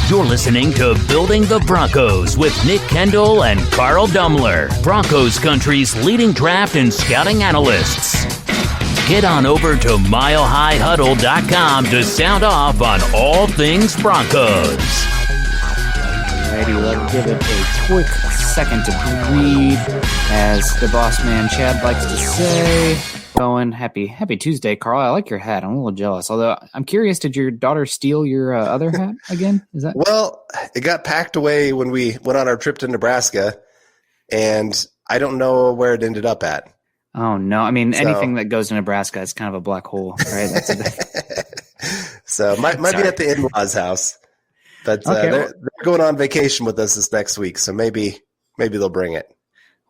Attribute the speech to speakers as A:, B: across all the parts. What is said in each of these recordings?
A: You're listening to Building the Broncos with Nick Kendell and Carl Dumler, Broncos Country's leading draft and scouting analysts. Get on over to milehighhuddle.com to sound off on all things Broncos.
B: Alrighty, let's give it a quick second to breathe, as the boss man Chad likes to say. Going happy Tuesday, Carl. I like your hat. I'm a little jealous. Although I'm curious, did your daughter steal your other hat again? Is that
C: well? It got packed away when we went on our trip to Nebraska, and I don't know where it ended up at.
B: Oh no! I mean, anything that goes to Nebraska is kind of a black hole, right?
C: So might be at the in-laws' house, but okay, they're going on vacation with us this next week, so maybe they'll bring it.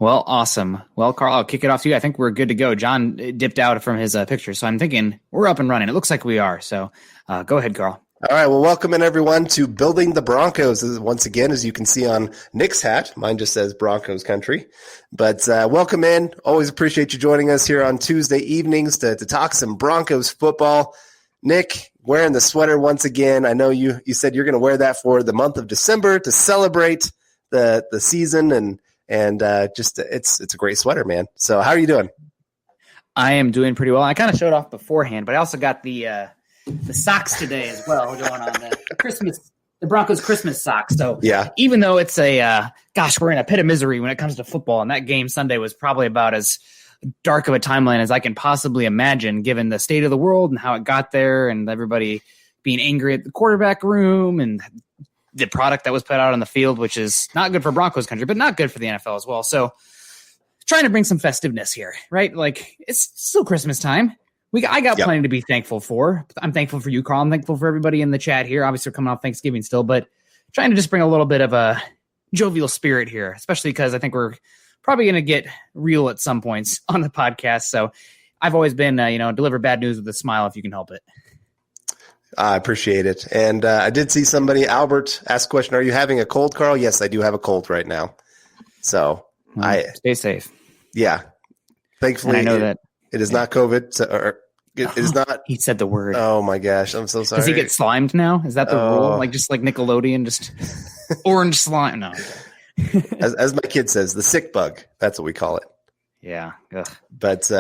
B: Well, awesome. Well, Carl, I'll kick it off to you. I think we're good to go. John dipped out from his picture, so I'm thinking we're up and running. It looks like we are. So go ahead, Carl.
C: All right. Well, welcome in, everyone, to Building the Broncos. Once again, as you can see on Nick's hat, mine just says Broncos Country. But welcome in. Always appreciate you joining us here on Tuesday evenings to talk some Broncos football. Nick, wearing the sweater once again. I know you said you're going to wear that for the month of December to celebrate the season and just it's a great sweater, man. So how are you doing?
B: I am doing pretty well. I kind of showed off beforehand, but I also got the socks today as well. We're going on the Broncos Christmas socks. So
C: yeah,
B: even though it's we're in a pit of misery when it comes to football, and that game Sunday was probably about as dark of a timeline as I can possibly imagine, given the state of the world and how it got there, and everybody being angry at the quarterback room and the product that was put out on the field, which is not good for Broncos country, but not good for the NFL as well. So trying to bring some festiveness here, right? Like, it's still Christmas time. I got plenty to be thankful for. I'm thankful for you, Carl. I'm thankful for everybody in the chat here. Obviously, we're coming off Thanksgiving still, but trying to just bring a little bit of a jovial spirit here, especially because I think we're probably going to get real at some points on the podcast. So I've always been, deliver bad news with a smile if you can help it.
C: I appreciate it. And I did see somebody, Albert, ask a question. Are you having a cold, Carl? Yes, I do have a cold right now. So
B: stay safe.
C: Yeah. Thankfully,
B: and I know that
C: it is not COVID. It is not.
B: He said the word.
C: Oh, my gosh. I'm so sorry.
B: Does he get slimed now? Is that the rule? Like Nickelodeon, just orange slime? No.
C: as my kid says, the sick bug. That's what we call it.
B: Yeah. Ugh.
C: But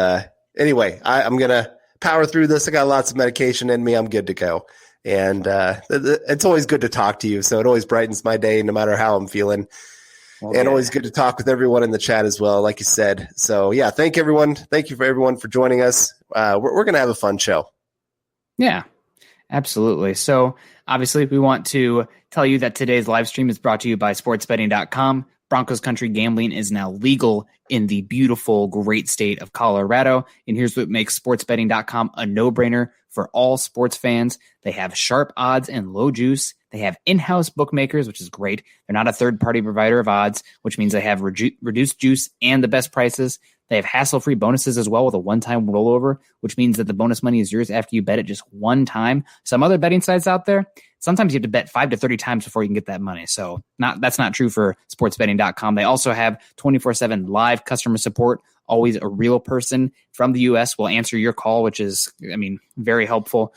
C: anyway, I'm going to power through this. I got lots of medication in me. I'm good to go. And it's always good to talk to you. So it always brightens my day no matter how I'm feeling. Okay. And always good to talk with everyone in the chat as well, like you said. So, yeah, thank you for everyone for joining us. We're going to have a fun show.
B: Yeah, absolutely. So, obviously, we want to tell you that today's live stream is brought to you by sportsbetting.com. Broncos country gambling is now legal in the beautiful, great state of Colorado. And here's what makes sportsbetting.com a no-brainer for all sports fans. They have sharp odds and low juice. They have in-house bookmakers, which is great. They're not a third-party provider of odds, which means they have reduced juice and the best prices. They have hassle-free bonuses as well with a one-time rollover, which means that the bonus money is yours after you bet it just one time. Some other betting sites out there, sometimes you have to bet 5 to 30 times before you can get that money. So that's not true for sportsbetting.com. They also have 24/7 live customer support. Always a real person from the U.S. will answer your call, which is, very helpful.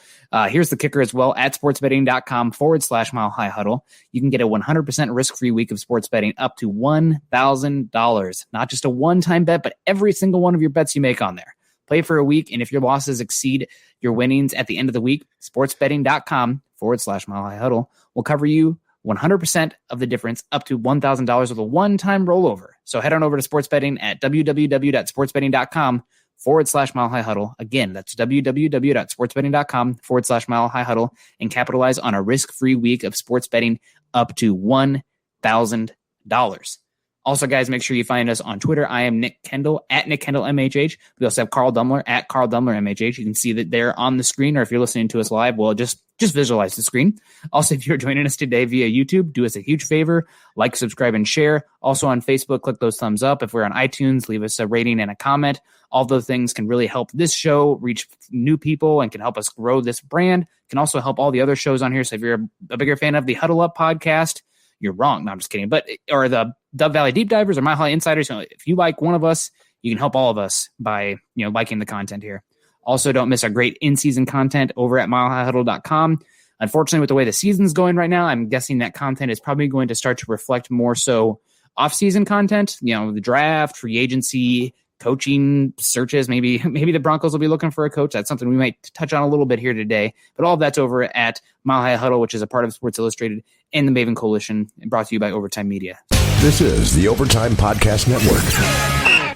B: Here's the kicker as well. At sportsbetting.com/milehighhuddle, you can get a 100% risk-free week of sports betting up to $1,000. Not just a one-time bet, but every single one of your bets you make on there. Play for a week, and if your losses exceed your winnings at the end of the week, sportsbetting.com/milehighhuddle will cover you 100% of the difference up to $1,000 with a one-time rollover. So head on over to sports betting at www.sportsbetting.com/milehighhuddle. Again, that's www.sportsbetting.com/milehighhuddle and capitalize on a risk-free week of sports betting up to $1,000. Also, guys, make sure you find us on Twitter. I am Nick Kendell at Nick Kendell MHH. We also have Carl Dumler at Carl Dumler MHH. You can see that they're on the screen, or if you're listening to us live, well, just visualize the screen. Also, if you're joining us today via YouTube, do us a huge favor, like, subscribe, and share. Also on Facebook, click those thumbs up. If we're on iTunes, leave us a rating and a comment. All those things can really help this show reach new people and can help us grow this brand. Can also help all the other shows on here. So if you're a bigger fan of the Huddle Up podcast, you're wrong. No, I'm just kidding. But or the Dove Valley Deep Divers or Mile High Insiders, if you like one of us, you can help all of us by liking the content here. Also, don't miss our great in-season content over at milehighhuddle.com. Unfortunately, with the way the season's going right now, I'm guessing that content is probably going to start to reflect more so off-season content, the draft, free agency, coaching searches. Maybe the Broncos will be looking for a coach. That's something we might touch on a little bit here today. But all of that's over at Mile High Huddle, which is a part of Sports Illustrated and the Maven Coalition, and brought to you by Overtime Media.
D: This is the Overtime Podcast Network.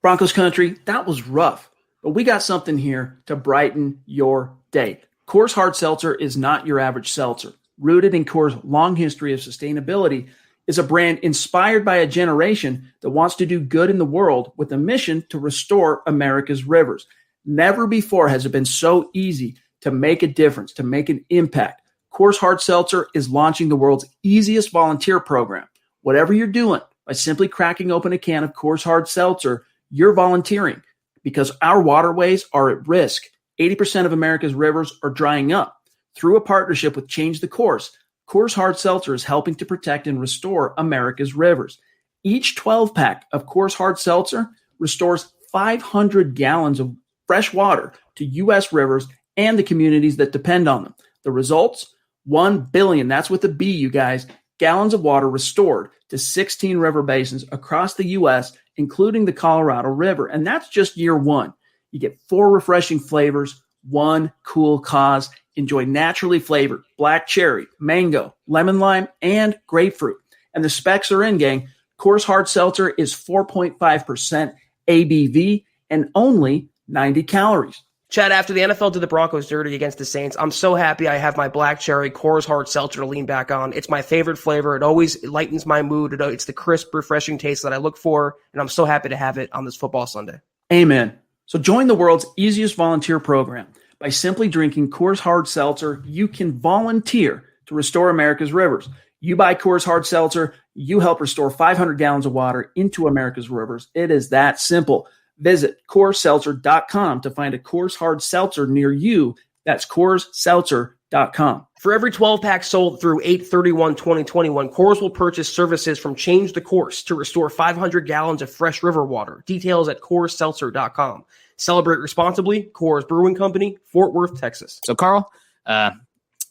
E: Broncos country, that was rough, but we got something here to brighten your day. Coors Hard Seltzer is not your average seltzer. Rooted in Coors' long history of sustainability, is a brand inspired by a generation that wants to do good in the world with a mission to restore America's rivers. Never before has it been so easy to make a difference, to make an impact. Coors Hard Seltzer is launching the world's easiest volunteer program. Whatever you're doing, by simply cracking open a can of Coors Hard Seltzer, you're volunteering, because our waterways are at risk. 80% of America's rivers are drying up. Through a partnership with Change the Course, Coors Hard Seltzer is helping to protect and restore America's rivers. Each 12-pack of Coors Hard Seltzer restores 500 gallons of fresh water to U.S. rivers and the communities that depend on them. The results? 1 billion, that's with a B, you guys, gallons of water restored to 16 river basins across the U.S., including the Colorado River. And that's just year one. You get 4 refreshing flavors, 1 cool cause. Enjoy naturally flavored black cherry, mango, lemon lime, and grapefruit. And the specs are in, gang. Coors Hard Seltzer is 4.5% ABV and only 90 calories.
F: Chad, after the NFL did the Broncos dirty against the Saints, I'm so happy I have my black cherry Coors Hard Seltzer to lean back on. It's my favorite flavor. It always lightens my mood. It's the crisp, refreshing taste that I look for, and I'm so happy to have it on this football Sunday.
E: Amen. So join the world's easiest volunteer program. By simply drinking Coors Hard Seltzer, you can volunteer to restore America's rivers. You buy Coors Hard Seltzer, you help restore 500 gallons of water into America's rivers. It is that simple. Visit CoorsSeltzer.com to find a Coors Hard Seltzer near you. That's CoorsSeltzer.com.
F: For every 12-pack sold through 8/31/2021, Coors will purchase services from Change the Course to restore 500 gallons of fresh river water. Details at CoorsSeltzer.com. Celebrate responsibly. Coors Brewing Company, Fort Worth, Texas.
B: So, Carl, now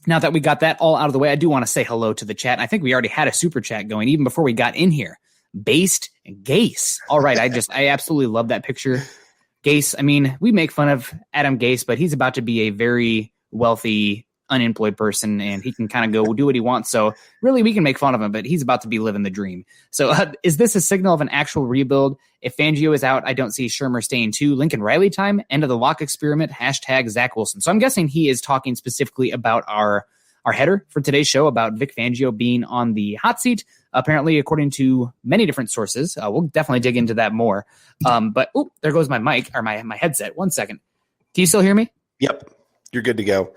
B: that we got that all out of the way, I do want to say hello to the chat. I think we already had a super chat going even before we got in here. Based Gase. All right. I absolutely love that picture. Gase. I mean, we make fun of Adam Gase, but he's about to be a very wealthy, unemployed person, and he can kind of go do what he wants. So really, we can make fun of him, but he's about to be living the dream. So is this a signal of an actual rebuild? If Fangio is out, I don't see Shermer staying too. Lincoln Riley time, end of the lock experiment, # Zach Wilson. So I'm guessing he is talking specifically about our header for today's show about Vic Fangio being on the hot seat. Apparently, according to many different sources, we'll definitely dig into that more. But there goes my mic or my headset. 1 second. Can you still hear me?
C: Yep. You're good to go.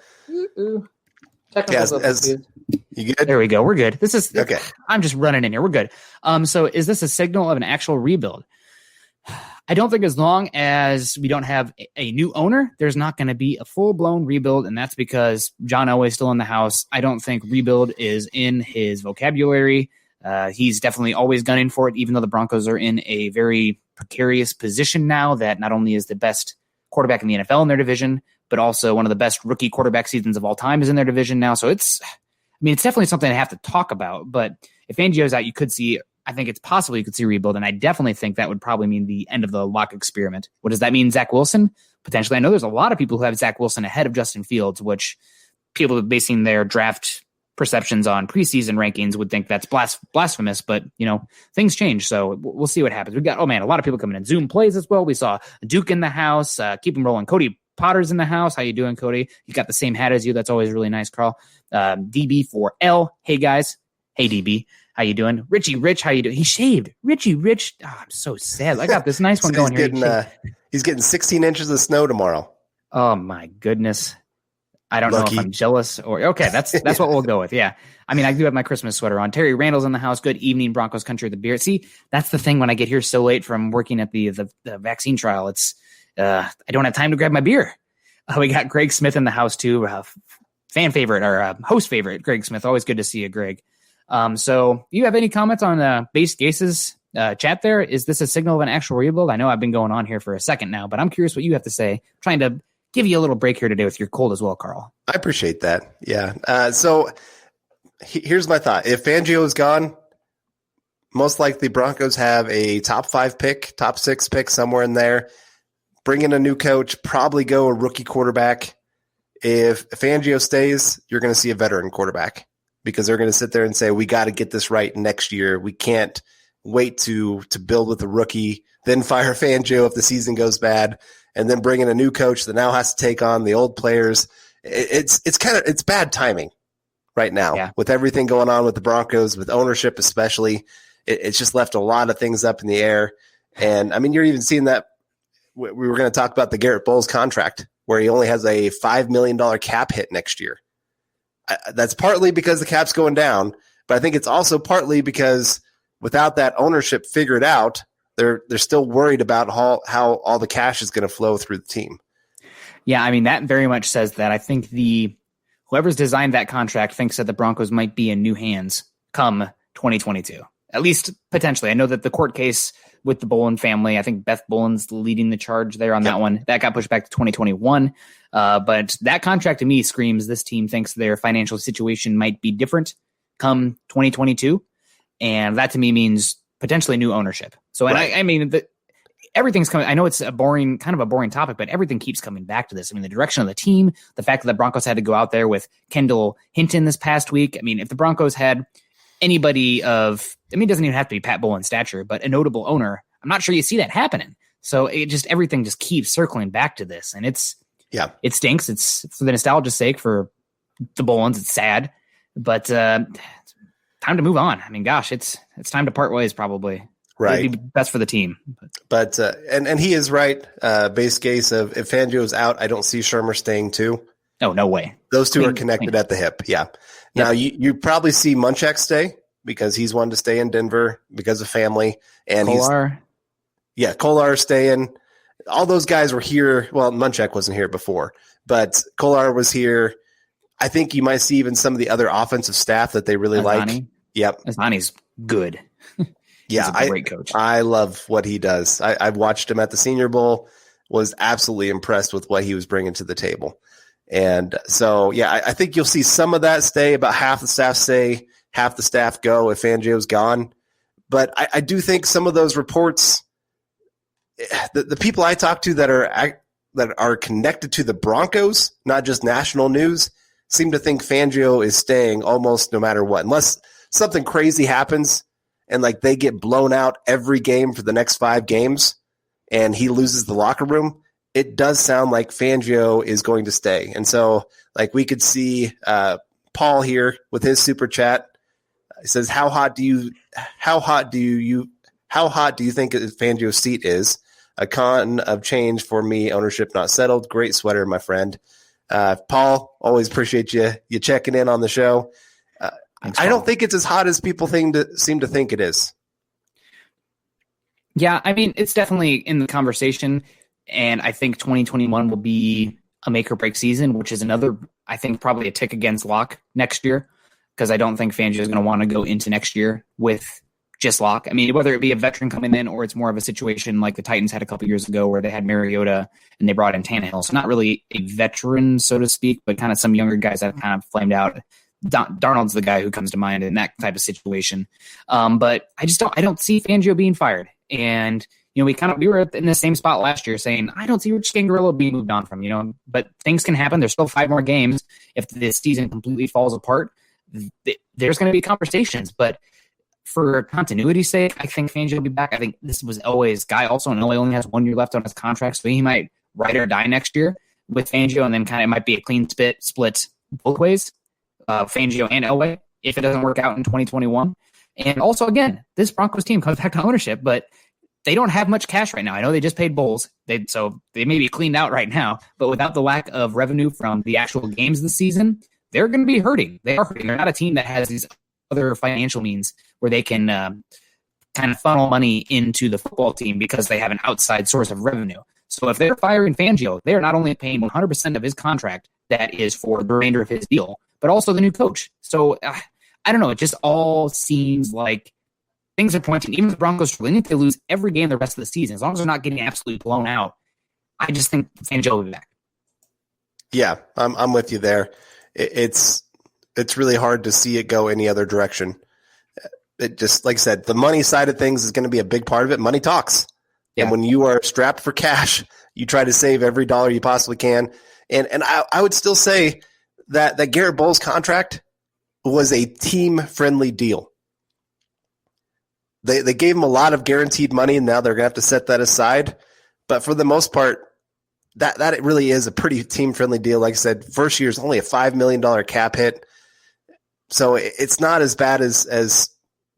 C: As you good?
B: There we go. We're good. This is
C: okay.
B: I'm just running in here. We're good. So is this a signal of an actual rebuild? I don't think as long as we don't have a new owner, there's not going to be a full-blown rebuild, and that's because John Elway's still in the house. I don't think rebuild is in his vocabulary. He's definitely always gunning for it, even though the Broncos are in a very precarious position now that not only is the best quarterback in the NFL in their division, but also one of the best rookie quarterback seasons of all time is in their division now. So it's definitely something I have to talk about. But if Fangio's out, I think it's possible you could see rebuild, and I definitely think that would probably mean the end of the lock experiment. What does that mean? Zach Wilson? Potentially. I know there's a lot of people who have Zach Wilson ahead of Justin Fields, which people basing their draft perceptions on preseason rankings would think that's blasphemous, but things change. So we'll see what happens. We got, a lot of people coming in. Zoom plays as well. We saw Duke in the house, keep him rolling. Cody Potter's in the house. How you doing, Cody? He's got the same hat as you. That's always really nice, Carl. DB4L. Hey guys. Hey DB. How you doing? Richie Rich, how you doing? He shaved. Richie Rich. Oh, I'm so sad. I got this nice one going here.
C: He's getting 16 inches of snow tomorrow.
B: Oh my goodness. I don't know if I'm jealous or okay. That's what we'll go with. Yeah. I do have my Christmas sweater on. Terry Randall's in the house. Good evening, Broncos country with the beer. See, that's the thing when I get here so late from working at the vaccine trial. It's I don't have time to grab my beer. We got Greg Smith in the house too. Fan favorite or host favorite, Greg Smith. Always good to see you, Greg. So you have any comments on Base Gase's chat there? Is this a signal of an actual rebuild? I know I've been going on here for a second now, but I'm curious what you have to say. Trying to give you a little break here today with your cold as well, Carl.
C: I appreciate that. Yeah. So here's my thought. If Fangio is gone, most likely Broncos have a top 5 pick, top 6 pick, somewhere in there. Bring in a new coach, probably go a rookie quarterback. If Fangio stays, you're going to see a veteran quarterback because they're going to sit there and say, we got to get this right next year. We can't wait to build with a rookie, then fire Fangio if the season goes bad, and then bring in a new coach that now has to take on the old players. It's bad timing right now with everything going on with the Broncos, with ownership especially. It's just left a lot of things up in the air. And I mean, you're even seeing that we were going to talk about the Garrett Bowles contract where he only has a $5 million cap hit next year. That's partly because the cap's going down, but I think it's also partly because without that ownership figured out, they're still worried about how all the cash is going to flow through the team.
B: Yeah, I mean, that very much says that. I think whoever's designed that contract thinks that the Broncos might be in new hands come 2022, at least potentially. I know that the court case with the Bolin family, I think Beth Bolin's leading the charge there on that one. That got pushed back to 2021. But that contract to me screams this team thinks their financial situation might be different come 2022. And that to me means potentially new ownership. So, and I mean, everything's coming. I know it's kind of a boring topic, but everything keeps coming back to this. I mean, the direction of the team, the fact that the Broncos had to go out there with Kendall Hinton this past week. I mean, if the Broncos had anybody it doesn't even have to be Pat Bolin's stature, but a notable owner, I'm not sure you see that happening. So everything just keeps circling back to this. And it stinks. It's for the nostalgia's sake for the Bolins. It's sad, but time to move on. I mean, gosh, it's time to part ways probably.
C: Right.
B: It'd be best for the team.
C: But and he is right. Base case of if Fangio's out, I don't see Shermer staying too.
B: Oh, no way.
C: Those two are connected at the hip. Yeah. Now you probably see Munchak stay because he's wanted to stay in Denver because of family. And
B: Kolar
C: staying. All those guys were here. Well, Munchak wasn't here before, but Kolar was here. I think you might see even some of the other offensive staff that they really like. Yep.
B: Asani's good.
C: Yeah,
B: He's a great coach.
C: I love what he does. I've watched him at the Senior Bowl, was absolutely impressed with what he was bringing to the table. And so, I think you'll see some of that stay, about half the staff stay, half the staff go if Fangio's gone. But I do think some of those reports, the people I talk to that are connected to the Broncos, not just national news, seem to think Fangio is staying almost no matter what, unless something crazy happens and like they get blown out every game for the next 5 games and he loses the locker room. It does sound like Fangio is going to stay. And so like we could see Paul here with his super chat. He says, how hot do you think Fangio's seat is? A con of change for me, ownership not settled. Great sweater, my friend. Paul, always appreciate you checking in on the show. I don't think it's as hot as people seem to think it is.
B: Yeah, I mean, it's definitely in the conversation, and I think 2021 will be a make or break season, which is another, I think, probably a tick against Locke next year, because I don't think Fangio is going to want to go into next year with just Locke. I mean, whether it be a veteran coming in or it's more of a situation like the Titans had a couple years ago where they had Mariota and they brought in Tannehill. So not really a veteran, so to speak, but kind of some younger guys that kind of flamed out. Darnold's the guy who comes to mind in that type of situation. But I don't see Fangio being fired. And, we were in the same spot last year saying, I don't see Rich Scangarello being moved on from, but things can happen. There's still 5 more games. If this season completely falls apart, there's going to be conversations. But for continuity's sake, I think Fangio will be back. I think this was always Guy also in LA only has 1 year left on his contract, so he might ride or die next year with Fangio, and then kind of it might be a clean split both ways, Fangio and Elway, if it doesn't work out in 2021. And also, again, this Broncos team comes back to ownership, but they don't have much cash right now. I know they just paid Bowles, so they may be cleaned out right now, but without the lack of revenue from the actual games this season, they're going to be hurting. They are hurting. They're not a team that has these other financial means where they can kind of funnel money into the football team because they have an outside source of revenue. So if they're firing Fangio, they are not only paying 100% of his contract that is for the remainder of his deal, but also the new coach. So I don't know. It just all seems like things are pointing. Even the Broncos, even if they lose every game the rest of the season, as long as they're not getting absolutely blown out, I just think Fangio will be back.
C: Yeah, I'm with you there. It's really hard to see it go any other direction. It just, like I said, the money side of things is going to be a big part of it. Money talks. Yeah. And when you are strapped for cash, you try to save every dollar you possibly can. And I would still say that Garrett Bowles contract was a team-friendly deal. They gave him a lot of guaranteed money, and now they're going to have to set that aside. But for the most part, that it really is a pretty team-friendly deal. Like I said, first year is only a $5 million cap hit. So it's not as bad as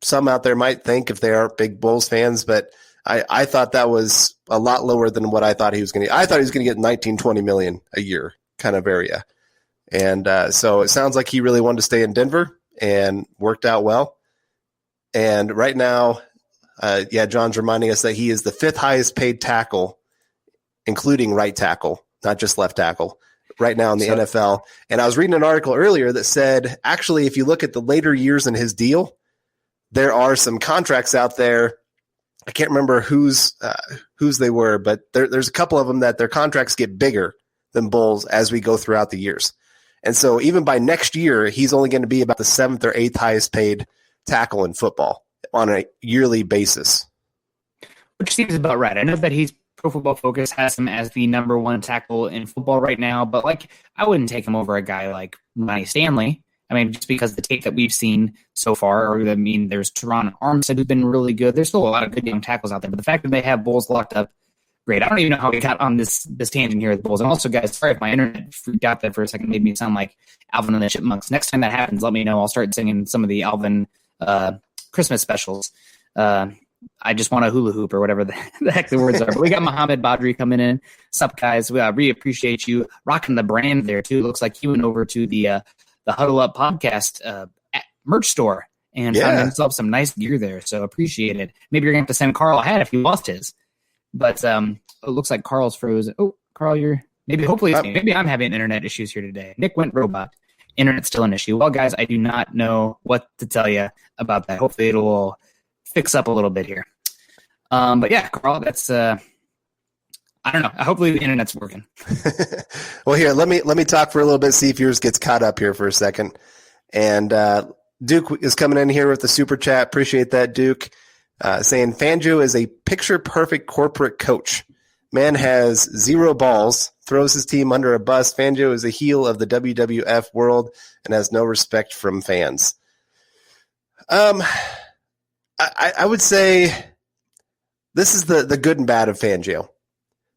C: some out there might think if they are big Bulls fans, but I thought that was a lot lower than what I thought he was going to get. I thought he was going to get 19, 20 million a year kind of area. And so it sounds like he really wanted to stay in Denver and worked out well. And right now, John's reminding us that he is the 5th highest paid tackle, including right tackle, not just left tackle, right now in the NFL. And I was reading an article earlier that said, actually, if you look at the later years in his deal, there are some contracts out there. I can't remember whose they were, but there's a couple of them that their contracts get bigger than Bulls as we go throughout the years. And so even by next year, he's only going to be about the 7th or 8th highest paid tackle in football on a yearly basis.
B: Which seems about right. I know that he's Pro Football Focus has him as the number 1 tackle in football right now, but I wouldn't take him over a guy like Ronnie Stanley. I mean, just because the tape that we've seen so far, there's Teron Armstead who's been really good. There's still a lot of good young tackles out there, but the fact that they have Bulls locked up, great. I don't even know how we got on this tangent here with the Bulls. And also, guys, sorry if my internet freaked out there for a second, made me sound like Alvin and the Chipmunks. Next time that happens, let me know. I'll start singing some of the Alvin Christmas specials. I just want a hula hoop or whatever the heck the words are. But we got Mohammed Badri coming in. Sup, guys? We really appreciate you rocking the brand there, too. Looks like he went over to the Huddle Up podcast merch store and found himself some nice gear there. So appreciate it. Maybe you're going to have to send Carl a hat if he lost his. But it looks like Carl's frozen. Oh, Carl, maybe I'm having internet issues here today. Nick went robot. Internet's still an issue. Well, guys, I do not know what to tell you about that. Hopefully it'll fix up a little bit here. But yeah, Carl, that's I don't know. Hopefully the internet's working.
C: Well, here, let me talk for a little bit, see if yours gets caught up here for a second. And Duke is coming in here with the super chat. Appreciate that, Duke. Saying Fangio is a picture-perfect corporate coach. Man has 0 balls, throws his team under a bus. Fangio is a heel of the WWF world and has no respect from fans. I would say this is the good and bad of Fangio.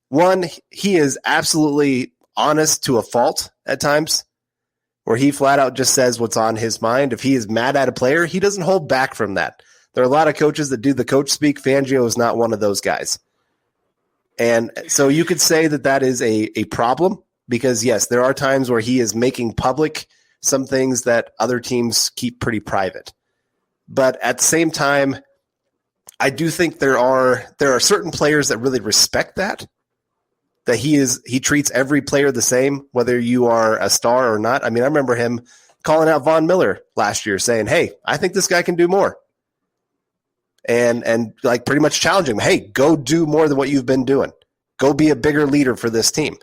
C: One, he is absolutely honest to a fault at times, where he flat out just says what's on his mind. If he is mad at a player, he doesn't hold back from that. There are a lot of coaches that do the coach speak. Fangio is not one of those guys. And so you could say that is a problem because, yes, there are times where he is making public some things that other teams keep pretty private. But at the same time, I do think there are certain players that really respect that he treats every player the same, whether you are a star or not. I mean, I remember him calling out Von Miller last year saying, hey, I think this guy can do more. And like pretty much challenging him, hey, go do more than what you've been doing. Go be a bigger leader for this team.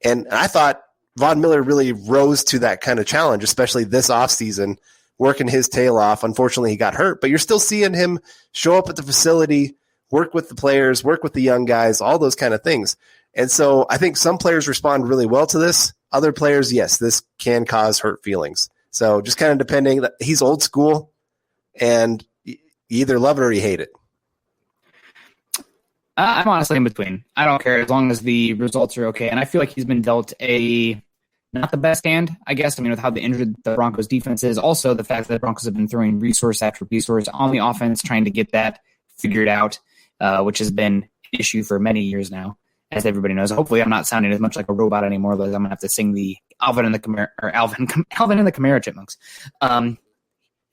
C: And I thought Von Miller really rose to that kind of challenge, especially this offseason, working his tail off. Unfortunately, he got hurt, but you're still seeing him show up at the facility, work with the players, work with the young guys, all those kind of things. And so I think some players respond really well to this. Other players, yes, this can cause hurt feelings. So just kind of depending. He's old school, and you either love it or you hate it.
B: I'm honestly in between. I don't care as long as the results are okay. And I feel like he's been dealt not the best hand, I guess. I mean, with how injured the Broncos defense is. Also, the fact that the Broncos have been throwing resource after resource on the offense, trying to get that figured out, which has been an issue for many years now, as everybody knows. Hopefully, I'm not sounding as much like a robot anymore, though I'm going to have to sing the Alvin and the Kamara Chipmunks.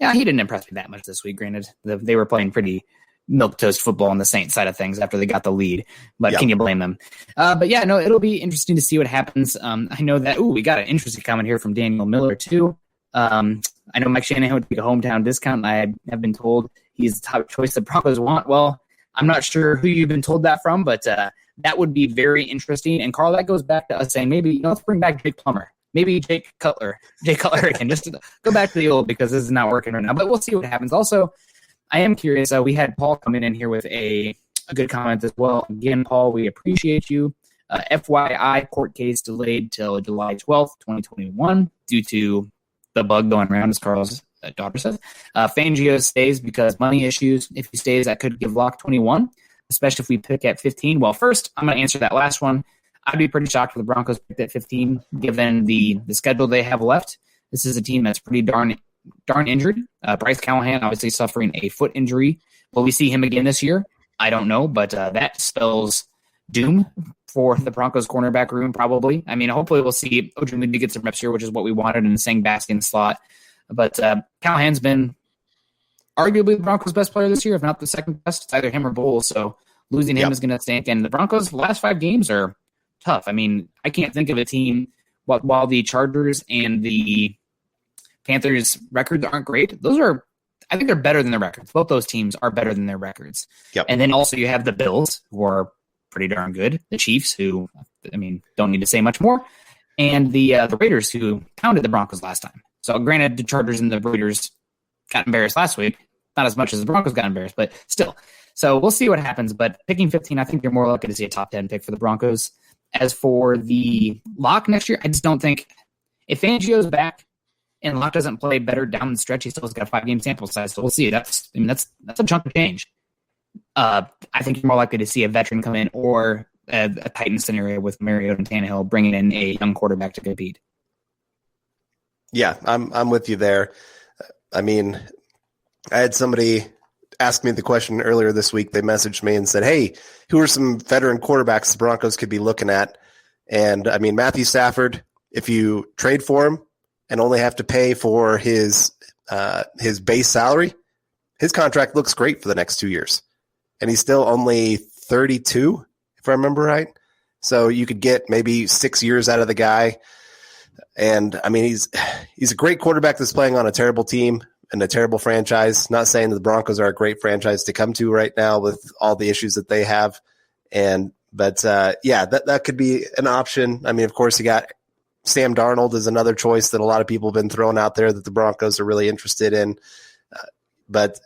B: Yeah, he didn't impress me that much this week, granted. They were playing pretty milquetoast football on the Saints side of things after they got the lead, but Can you blame them? But yeah, no, it'll be interesting to see what happens. I know that, we got an interesting comment here from Daniel Miller too. I know Mike Shanahan would take a hometown discount. I have been told he's the top choice the Broncos want. Well, I'm not sure who you've been told that from, but that would be very interesting. And Carl, that goes back to us saying maybe let's bring back Jake Plummer, maybe Jake Cutler again, just to go back to the old because this is not working right now. But we'll see what happens. Also, I am curious. We had Paul coming in here with a good comment as well. Again, Paul, we appreciate you. FYI, court case delayed till July 12th, 2021 due to the bug going around, as Carl's daughter says. Fangio stays because money issues. If he stays, that could give Lock 21, especially if we pick at 15. Well, first, I'm going to answer that last one. I'd be pretty shocked if the Broncos picked at 15, given the schedule they have left. This is a team that's pretty darn injured. Bryce Callahan obviously suffering a foot injury. Will we see him again this year? I don't know, but that spells doom for the Broncos cornerback room, probably. I mean, hopefully we'll see Ojulari get some reps here, which is what we wanted in the Sang Baskin slot. But Callahan's been arguably the Broncos' best player this year, if not the second best. It's either him or Bowles, so losing him is going to stink. And the Broncos' last 5 games are tough. I mean, I can't think of a team, while the Chargers and the Panthers' records aren't great, I think they're better than their records. Both those teams are better than their records.
C: Yep.
B: And then also you have the Bills, who are pretty darn good. The Chiefs, who, I mean, don't need to say much more. And the Raiders, who pounded the Broncos last time. So granted, the Chargers and the Raiders got embarrassed last week. Not as much as the Broncos got embarrassed, but still. So we'll see what happens. But picking 15, I think you're more likely to see a top 10 pick for the Broncos. As for the Lock next year, I just don't think if Fangio's back and Lock doesn't play better down the stretch, he still has got a 5-game sample size. So we'll see. That's a chunk of change. I think you're more likely to see a veteran come in or a Titan scenario with Mariota and Tannehill bringing in a young quarterback to compete.
C: Yeah, I'm with you there. I mean, I had somebody ask me the question earlier this week. They messaged me and said, hey, who are some veteran quarterbacks the Broncos could be looking at? And I mean, Matthew Stafford, if you trade for him and only have to pay for his base salary, his contract looks great for the next 2 years. And he's still only 32, if I remember right. So you could get maybe 6 years out of the guy. And I mean, he's a great quarterback that's playing on a terrible team and a terrible franchise. Not saying that the Broncos are a great franchise to come to right now with all the issues that they have. But that could be an option. I mean, of course, you got Sam Darnold is another choice that a lot of people have been throwing out there that the Broncos are really interested in. But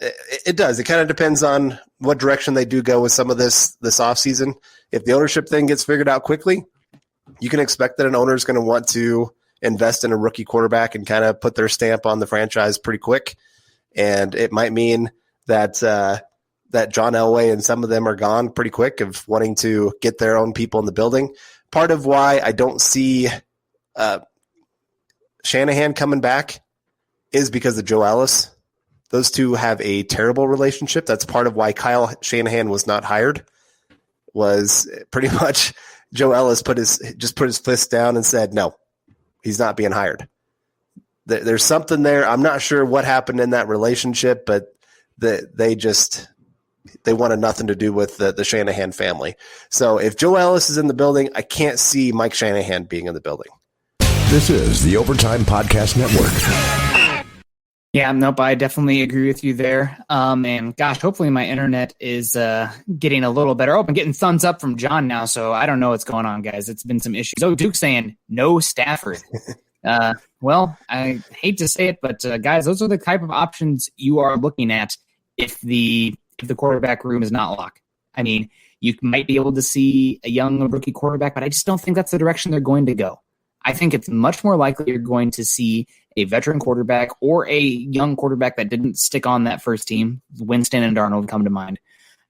C: it does. It kind of depends on what direction they do go with some of this offseason. If the ownership thing gets figured out quickly, you can expect that an owner is going to want to invest in a rookie quarterback and kind of put their stamp on the franchise pretty quick. And it might mean that John Elway and some of them are gone pretty quick of wanting to get their own people in the building. Part of why I don't see Shanahan coming back is because of Joe Ellis. Those two have a terrible relationship. That's part of why Kyle Shanahan was not hired, was pretty much Joe Ellis put his fist down and said, no, he's not being hired. There's something there. I'm not sure what happened in that relationship, but they wanted nothing to do with the Shanahan family. So if Joe Ellis is in the building, I can't see Mike Shanahan being in the building.
D: This is the Overtime Podcast Network.
B: Yeah, nope, I definitely agree with you there. And gosh, hopefully my internet is getting a little better. Oh, I'm getting thumbs up from John now, so I don't know what's going on, guys. It's been some issues. Oh, Duke's saying no Stafford. Well, I hate to say it, but guys, those are the type of options you are looking at if the quarterback room is not locked. I mean, you might be able to see a young rookie quarterback, but I just don't think that's the direction they're going to go. I think it's much more likely you're going to see a veteran quarterback or a young quarterback that didn't stick on that first team. Winston and Darnold come to mind.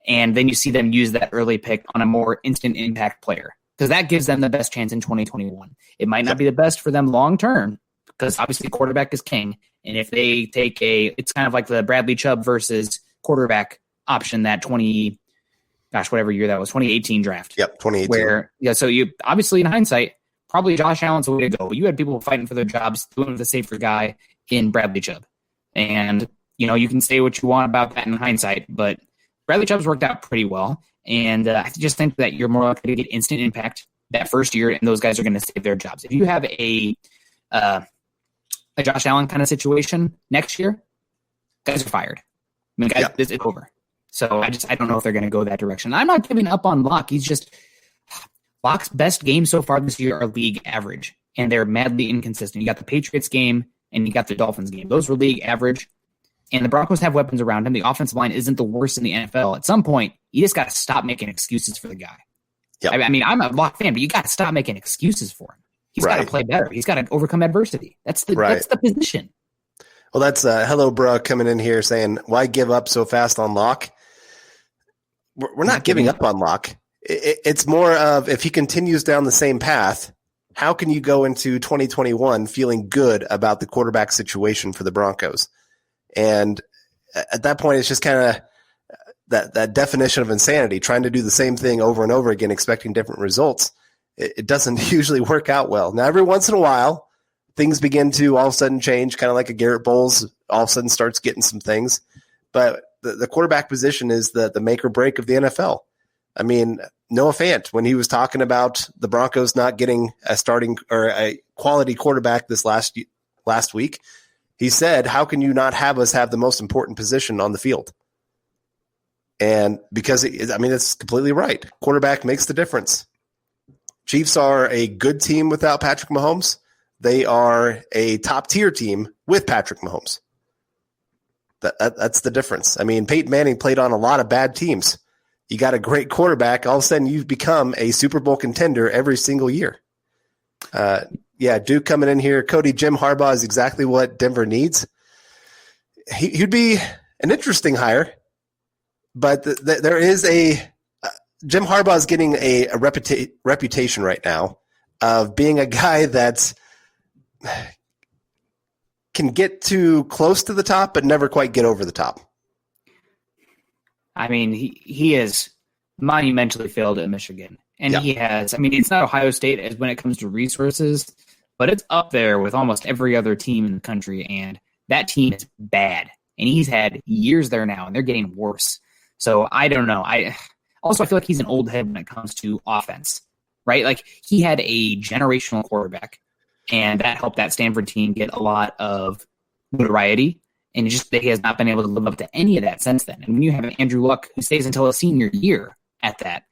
B: And then you see them use that early pick on a more instant impact player because that gives them the best chance in 2021. It might not be the best for them long term because obviously quarterback is king. And if they take it's kind of like the Bradley Chubb versus quarterback option that whatever year that was, 2018 draft.
C: Yep, 2018.
B: So you obviously in hindsight, probably Josh Allen's the way to go. You had people fighting for their jobs, doing with the safer guy in Bradley Chubb. And, you can say what you want about that in hindsight, but Bradley Chubb's worked out pretty well. And I just think that you're more likely to get instant impact that first year, and those guys are going to save their jobs. If you have a Josh Allen kind of situation next year, guys are fired. I mean, guys, It's over. So I don't know if they're going to go that direction. I'm not giving up on Locke. He's just Lock's best games so far this year are league average, and they're madly inconsistent. You got the Patriots game, and you got the Dolphins game. Those were league average, and the Broncos have weapons around him. The offensive line isn't the worst in the NFL. At some point, you just got to stop making excuses for the guy. Yep. I mean, I'm a Lock fan, but you got to stop making excuses for him. He's got to play better. He's got to overcome adversity. That's the position.
C: Well, that's Hello Bruh coming in here saying, why give up so fast on Lock? We're not giving up on Lock. It's more of, if he continues down the same path, how can you go into 2021 feeling good about the quarterback situation for the Broncos? And at that point, it's just kind of that definition of insanity, trying to do the same thing over and over again, expecting different results. It doesn't usually work out well. Now, every once in a while, things begin to all of a sudden change, kind of like a Garrett Bowles all of a sudden starts getting some things. But the quarterback position is the make or break of the NFL. I mean, Noah Fant, when he was talking about the Broncos not getting a starting or a quality quarterback this last week, he said, how can you not have us have the most important position on the field? And because, it's completely right. Quarterback makes the difference. Chiefs are a good team without Patrick Mahomes. They are a top-tier team with Patrick Mahomes. That's the difference. I mean, Peyton Manning played on a lot of bad teams. You got a great quarterback, all of a sudden you've become a Super Bowl contender every single year. Duke coming in here. Cody, Jim Harbaugh is exactly what Denver needs. He'd be an interesting hire, but there is Jim Harbaugh is getting a reputation right now of being a guy that can get too close to the top, but never quite get over the top.
B: I mean, he has monumentally failed at Michigan. And he has, it's not Ohio State as when it comes to resources, but it's up there with almost every other team in the country. And that team is bad. And he's had years there now, and they're getting worse. So I don't know. I feel like he's an old head when it comes to offense, right? Like, he had a generational quarterback, and that helped that Stanford team get a lot of notoriety. And he has not been able to live up to any of that since then. And when you have an Andrew Luck who stays until his senior year at that,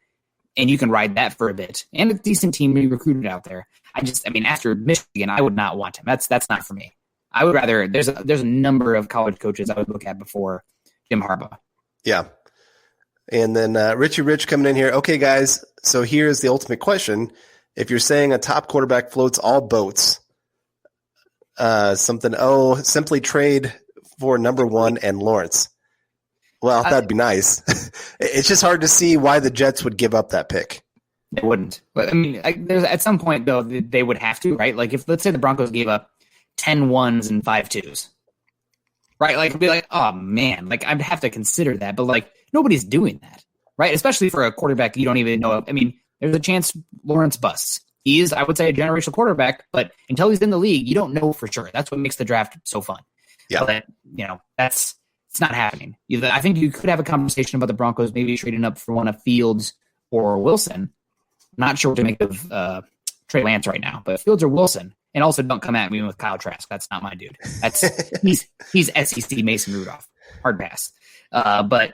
B: and you can ride that for a bit, and a decent team to be recruited out there, after Michigan, I would not want him. That's not for me. I would rather, there's a number of college coaches I would look at before Jim Harbaugh.
C: Yeah. And then Richie Rich coming in here. Okay, guys, so here's the ultimate question. If you're saying a top quarterback floats all boats, simply trade for number one and Lawrence. Well, that'd be nice. It's just hard to see why the Jets would give up that pick.
B: They wouldn't. But there's at some point though they would have to, right? Like, if let's say the Broncos gave up 10 1s and 5 2s, right? Like, it'd be like, oh man, like, I'd have to consider that. But like, nobody's doing that, right? Especially for a quarterback you don't even know. There's a chance Lawrence busts. He is, I would say, a generational quarterback, but until he's in the league, you don't know for sure. That's what makes the draft so fun. Yeah. But, it's not happening. I think you could have a conversation about the Broncos maybe trading up for one of Fields or Wilson. Not sure what to make of Trey Lance right now, but Fields or Wilson. And also, don't come at me with Kyle Trask. That's not my dude. He's SEC Mason Rudolph. Hard pass. But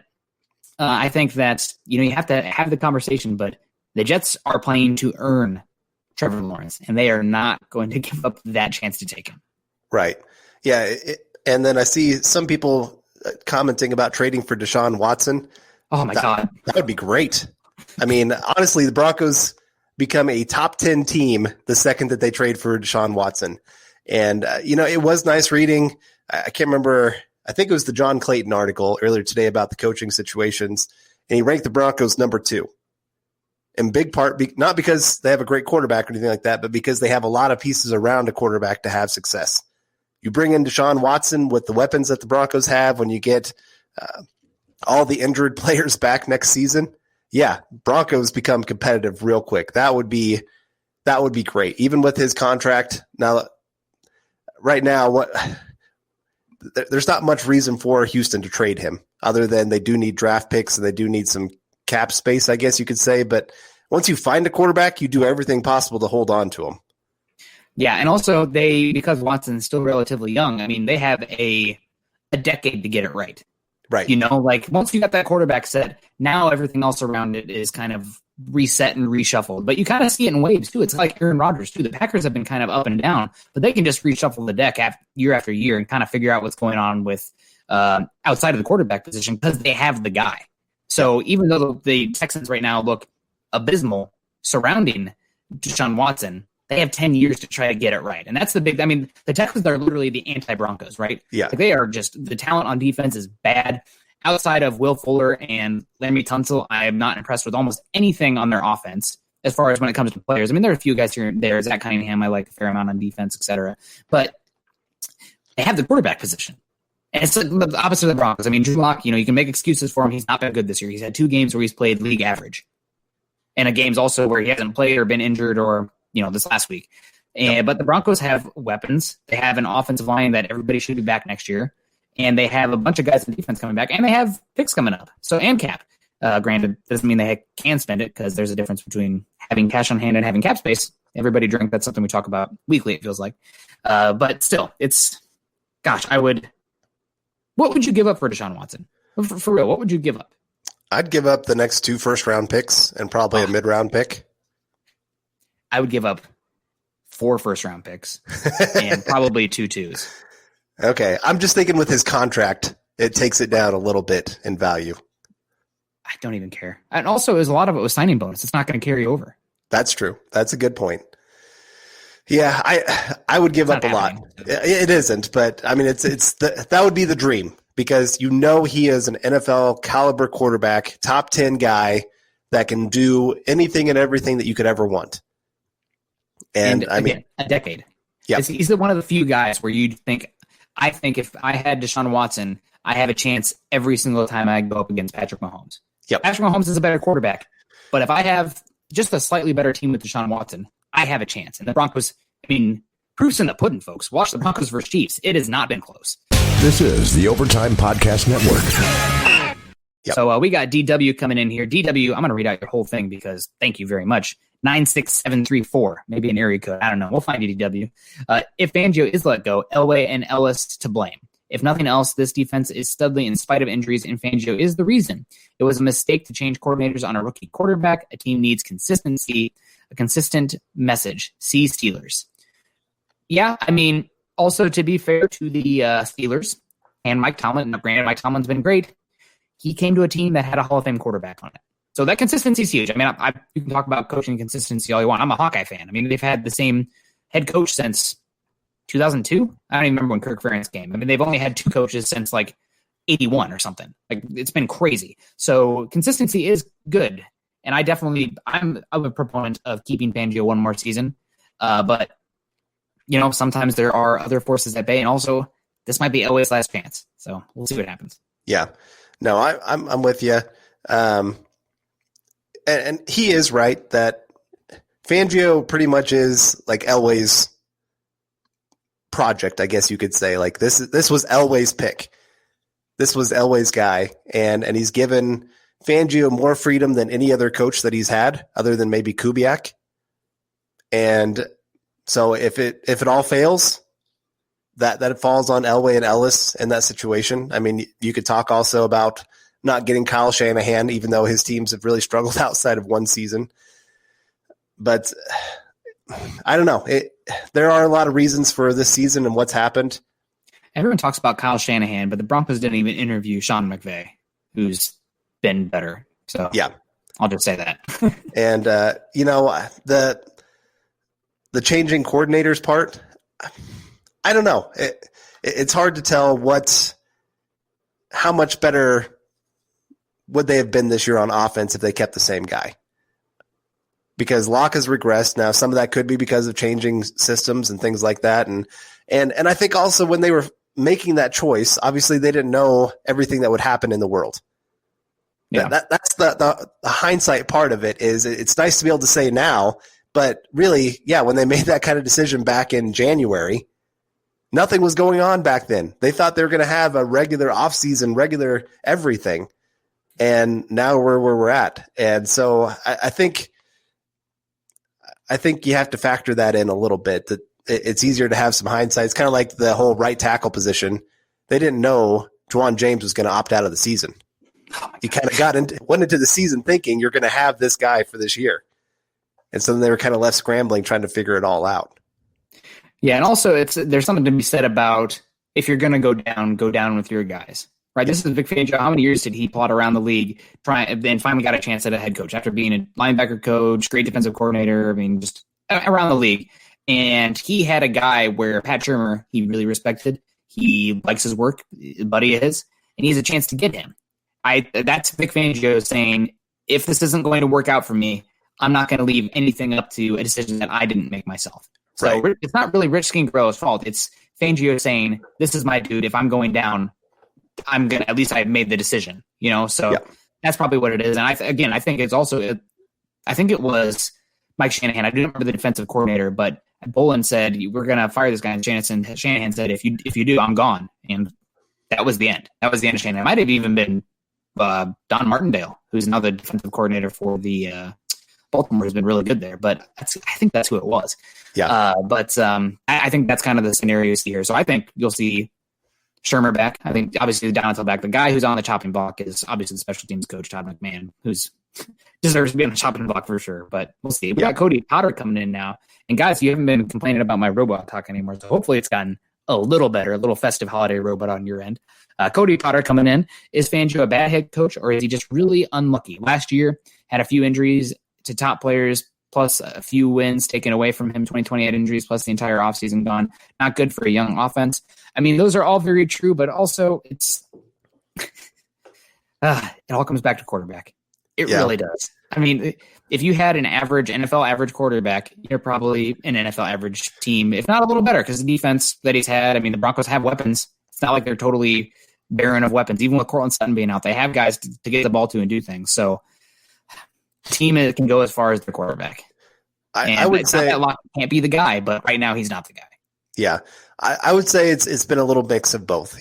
B: I think that you have to have the conversation, but the Jets are playing to earn Trevor Lawrence, and they are not going to give up that chance to take him.
C: Right. Yeah. And then I see some people commenting about trading for Deshaun Watson.
B: Oh, my God.
C: That would be great. Honestly, the Broncos become a top 10 team the second that they trade for Deshaun Watson. And, it was nice reading. I can't remember. I think it was the John Clayton article earlier today about the coaching situations. And he ranked the Broncos number 2. In big part, not because they have a great quarterback or anything like that, but because they have a lot of pieces around a quarterback to have success. You bring in Deshaun Watson with the weapons that the Broncos have when you get all the injured players back next season. Yeah, Broncos become competitive real quick. That would be great, even with his contract. Now, right now, there's not much reason for Houston to trade him other than they do need draft picks and they do need some cap space, I guess you could say. But once you find a quarterback, you do everything possible to hold on to him.
B: Yeah, and also because Watson's still relatively young, they have a decade to get it right.
C: Right.
B: Once you got that quarterback set, now everything else around it is kind of reset and reshuffled. But you kind of see it in waves too. It's like Aaron Rodgers too. The Packers have been kind of up and down, but they can just reshuffle the deck year after year and kind of figure out what's going on with outside of the quarterback position because they have the guy. So even though the Texans right now look abysmal surrounding Deshaun Watson, they have 10 years to try to get it right. And that's the big, I mean, the Texans are literally the anti-Broncos, right?
C: Yeah.
B: Like they are just, the talent on defense is bad. Outside of Will Fuller and Laremy Tunsil, I am not impressed with almost anything on their offense as far as when it comes to players. I mean, there are a few guys here and there. Zach Cunningham, I like a fair amount on defense, et cetera. But they have the quarterback position. And it's the opposite of the Broncos. I mean, Drew Lock, you can make excuses for him. He's not been good this year. He's had 2 games where he's played league average. And a games also where he hasn't played or been injured or, this last week. But the Broncos have weapons. They have an offensive line that everybody should be back next year. And they have a bunch of guys in defense coming back. And they have picks coming up. So, and cap. Granted, doesn't mean they can spend it because there's a difference between having cash on hand and having cap space. Everybody drink. That's something we talk about weekly, it feels like. But still, what would you give up for Deshaun Watson? For real, what would you give up?
C: I'd give up the next 2 first-round picks and probably a mid-round pick.
B: I would give up 4 first-round picks and probably 2 twos.
C: Okay. I'm just thinking with his contract, it takes it down a little bit in value.
B: I don't even care. And also, a lot of it was signing bonus. It's not going to carry over.
C: That's true. That's a good point. Yeah, I would give up a lot. It isn't, but I mean, that would be the dream because he is an NFL caliber quarterback, top 10 guy that can do anything and everything that you could ever want. And I mean,
B: a decade.
C: Yeah,
B: he's one of the few guys where you'd think. I think if I had Deshaun Watson, I have a chance every single time I go up against Patrick Mahomes.
C: Yep.
B: Patrick Mahomes is a better quarterback, but if I have just a slightly better team with Deshaun Watson, I have a chance. And the Broncos, I mean, proof's in the pudding, folks. Watch the Broncos versus Chiefs. It has not been close.
D: This is the Overtime Podcast Network.
C: Yep.
B: So we got DW coming in here. DW, I'm going to read out your whole thing because thank you very much. 96734, maybe an area code. I don't know. We'll find you, DW. If Fangio is let go, Elway and Ellis to blame. If nothing else, this defense is studly in spite of injuries, and Fangio is the reason. It was a mistake to change coordinators on a rookie quarterback. A team needs consistency, a consistent message. See Steelers. Yeah, I mean, also to be fair to the Steelers and Mike Tomlin, granted Mike Tomlin's been great, he came to a team that had a Hall of Fame quarterback on it. So that consistency is huge. I mean, you can talk about coaching consistency all you want. I'm a Hawkeye fan. I mean, they've had the same head coach since 2002. I don't even remember when Kirk Ferentz came. I mean, they've only had 2 coaches since like 81 or something. Like it's been crazy. So consistency is good. And I'm a proponent of keeping Fangio one more season. But sometimes there are other forces at bay, and also this might be Elway's last chance. So we'll see what happens.
C: Yeah, no, I'm with you. And he is right that Fangio pretty much is like Elway's project, I guess you could say. Like this was Elway's pick. This was Elway's guy, and he's given Fangio more freedom than any other coach that he's had, other than maybe Kubiak. And so if it all fails, that it falls on Elway and Ellis in that situation. I mean, you could talk also about not getting Kyle Shanahan, even though his teams have really struggled outside of one season. But I don't know. There are a lot of reasons for this season and what's happened.
B: Everyone talks about Kyle Shanahan, but the Broncos didn't even interview Sean McVay, who's been better. So
C: yeah,
B: I'll just say that.
C: And the changing coordinators part, I don't know. It's hard to tell how much better would they have been this year on offense if they kept the same guy. Because Locke has regressed. Now, some of that could be because of changing systems and things like that. And I think also when they were making that choice, obviously they didn't know everything that would happen in the world. Yeah. That's the hindsight part of it. Is it's nice to be able to say now, but really, yeah, when they made that kind of decision back in January, nothing was going on back then. They thought they were going to have a regular offseason, regular everything. And now we're where we're at. And so I think you have to factor that in a little bit, that it's easier to have some hindsight. It's kind of like the whole right tackle position. They didn't know Juwan James was going to opt out of the season. You kind of went into the season thinking you're going to have this guy for this year. And so then they were kind of left scrambling, trying to figure it all out.
B: Yeah, and also there's something to be said about if you're going to go down with your guys. Right, this is Vic Fangio. How many years did he plot around the league, and finally got a chance at a head coach after being a linebacker coach, great defensive coordinator? I mean, just around the league. And he had a guy where Pat Shurmur, he really respected. He likes his work, buddy of his, and he has a chance to get him. That's Vic Fangio saying, if this isn't going to work out for me, I'm not going to leave anything up to a decision that I didn't make myself. So right. It's not really Rich Skingrow's fault. It's Fangio saying, this is my dude. If I'm going down, I'm going to, at least I've made the decision, so that's probably what it is. And I think it's also, I think it was Mike Shanahan. I don't remember the defensive coordinator, but Bolin said, we're going to fire this guy. And Shanahan said, if you do, I'm gone. And that was the end. That was the end of Shanahan. It might have even been Don Martindale, who's now the defensive coordinator for the Baltimore, has been really good there. But I think that's who it was. Yeah. I think that's kind of the scenario you see here. So I think you'll see Shurmur back. I think obviously the down until back. The guy who's on the chopping block is obviously the special teams coach, Todd McMahon, who's deserves to be on the chopping block for sure. But we'll see. We got Cody Potter coming in now. And guys, you haven't been complaining about my robot talk anymore. So hopefully it's gotten a little better, a little festive holiday robot on your end. Cody Potter coming in. Is Fangio a bad head coach, or is he just really unlucky? Last year had a few injuries to top players, plus a few wins taken away from him. 2020 had injuries, plus the entire offseason gone. Not good for a young offense. I mean, those are all very true, but also it's it all comes back to quarterback. It really does. I mean, if you had an average NFL average quarterback, you're probably an NFL average team, if not a little better, because the defense that he's had, I mean, the Broncos have weapons. It's not like they're totally barren of weapons. Even with Cortland Sutton being out, they have guys to get the ball to and do things. So team can go as far as their quarterback. I would say that Locke can't be the guy, but right now he's not the guy.
C: Yeah, I would say it's been a little mix of both.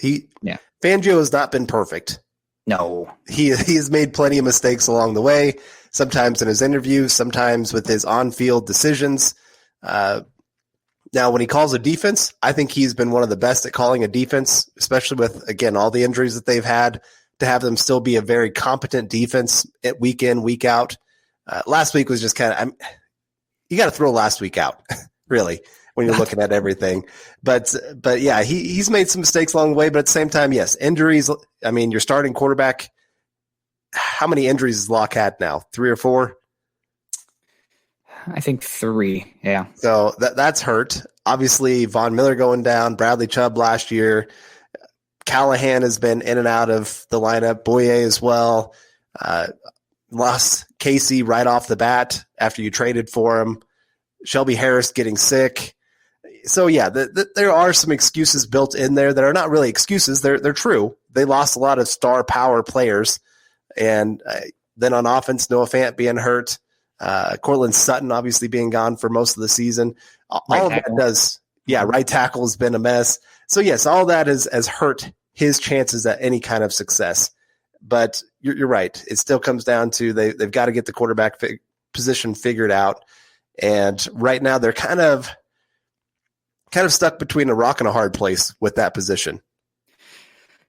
C: Fangio has not been perfect.
B: No,
C: he has made plenty of mistakes along the way. Sometimes in his interviews, sometimes with his on-field decisions. Now, when he calls a defense, I think he's been one of the best at calling a defense, especially with, again, all the injuries that they've had, to have them still be a very competent defense at week in, week out. Last week was just kind of you got to throw last week out, really, when you're looking at everything. But yeah, he's made some mistakes along the way. But at the same time, yes, injuries. I mean, your starting quarterback. How many injuries has Locke had now? 3 or 4?
B: I think 3. Yeah.
C: So that's hurt. Obviously, Von Miller going down. Bradley Chubb last year. Callahan has been in and out of the lineup. Boye as well. Lost Casey right off the bat after you traded for him. Shelby Harris getting sick. So, yeah, there are some excuses built in there that are not really excuses. They're true. They lost a lot of star power players. And then on offense, Noah Fant being hurt. Cortland Sutton obviously being gone for most of the season. All of that does. Yeah, right tackle has been a mess. So, yes, all that has hurt his chances at any kind of success. But you're right. It still comes down to they've got to get the quarterback position figured out. And right now they're kind of stuck between a rock and a hard place with that position.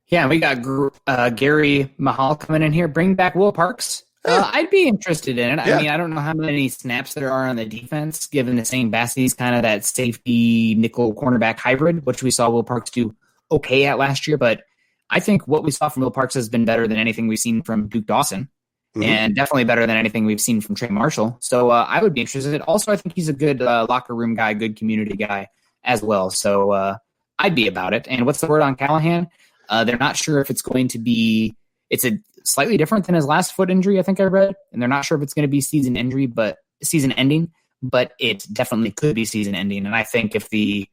B: Yeah, we got Gary Mahal coming in here. Bring back Will Parks. I'd be interested in it. I mean, I don't know how many snaps there are on the defense, given the St. Bassie's kind of that safety nickel cornerback hybrid, which we saw Will Parks do okay at last year. But I think what we saw from Will Parks has been better than anything we've seen from Duke Dawson, and definitely better than anything we've seen from Trey Marshall. So I would be interested. Also, I think he's a good locker room guy, good community guy as well. So I'd be about it. And what's the word on Callahan? They're not sure if it's going to be – it's a slightly different than his last foot injury, I think I read. And they're not sure if it's going to be season ending, but it definitely could be season ending. And I think if the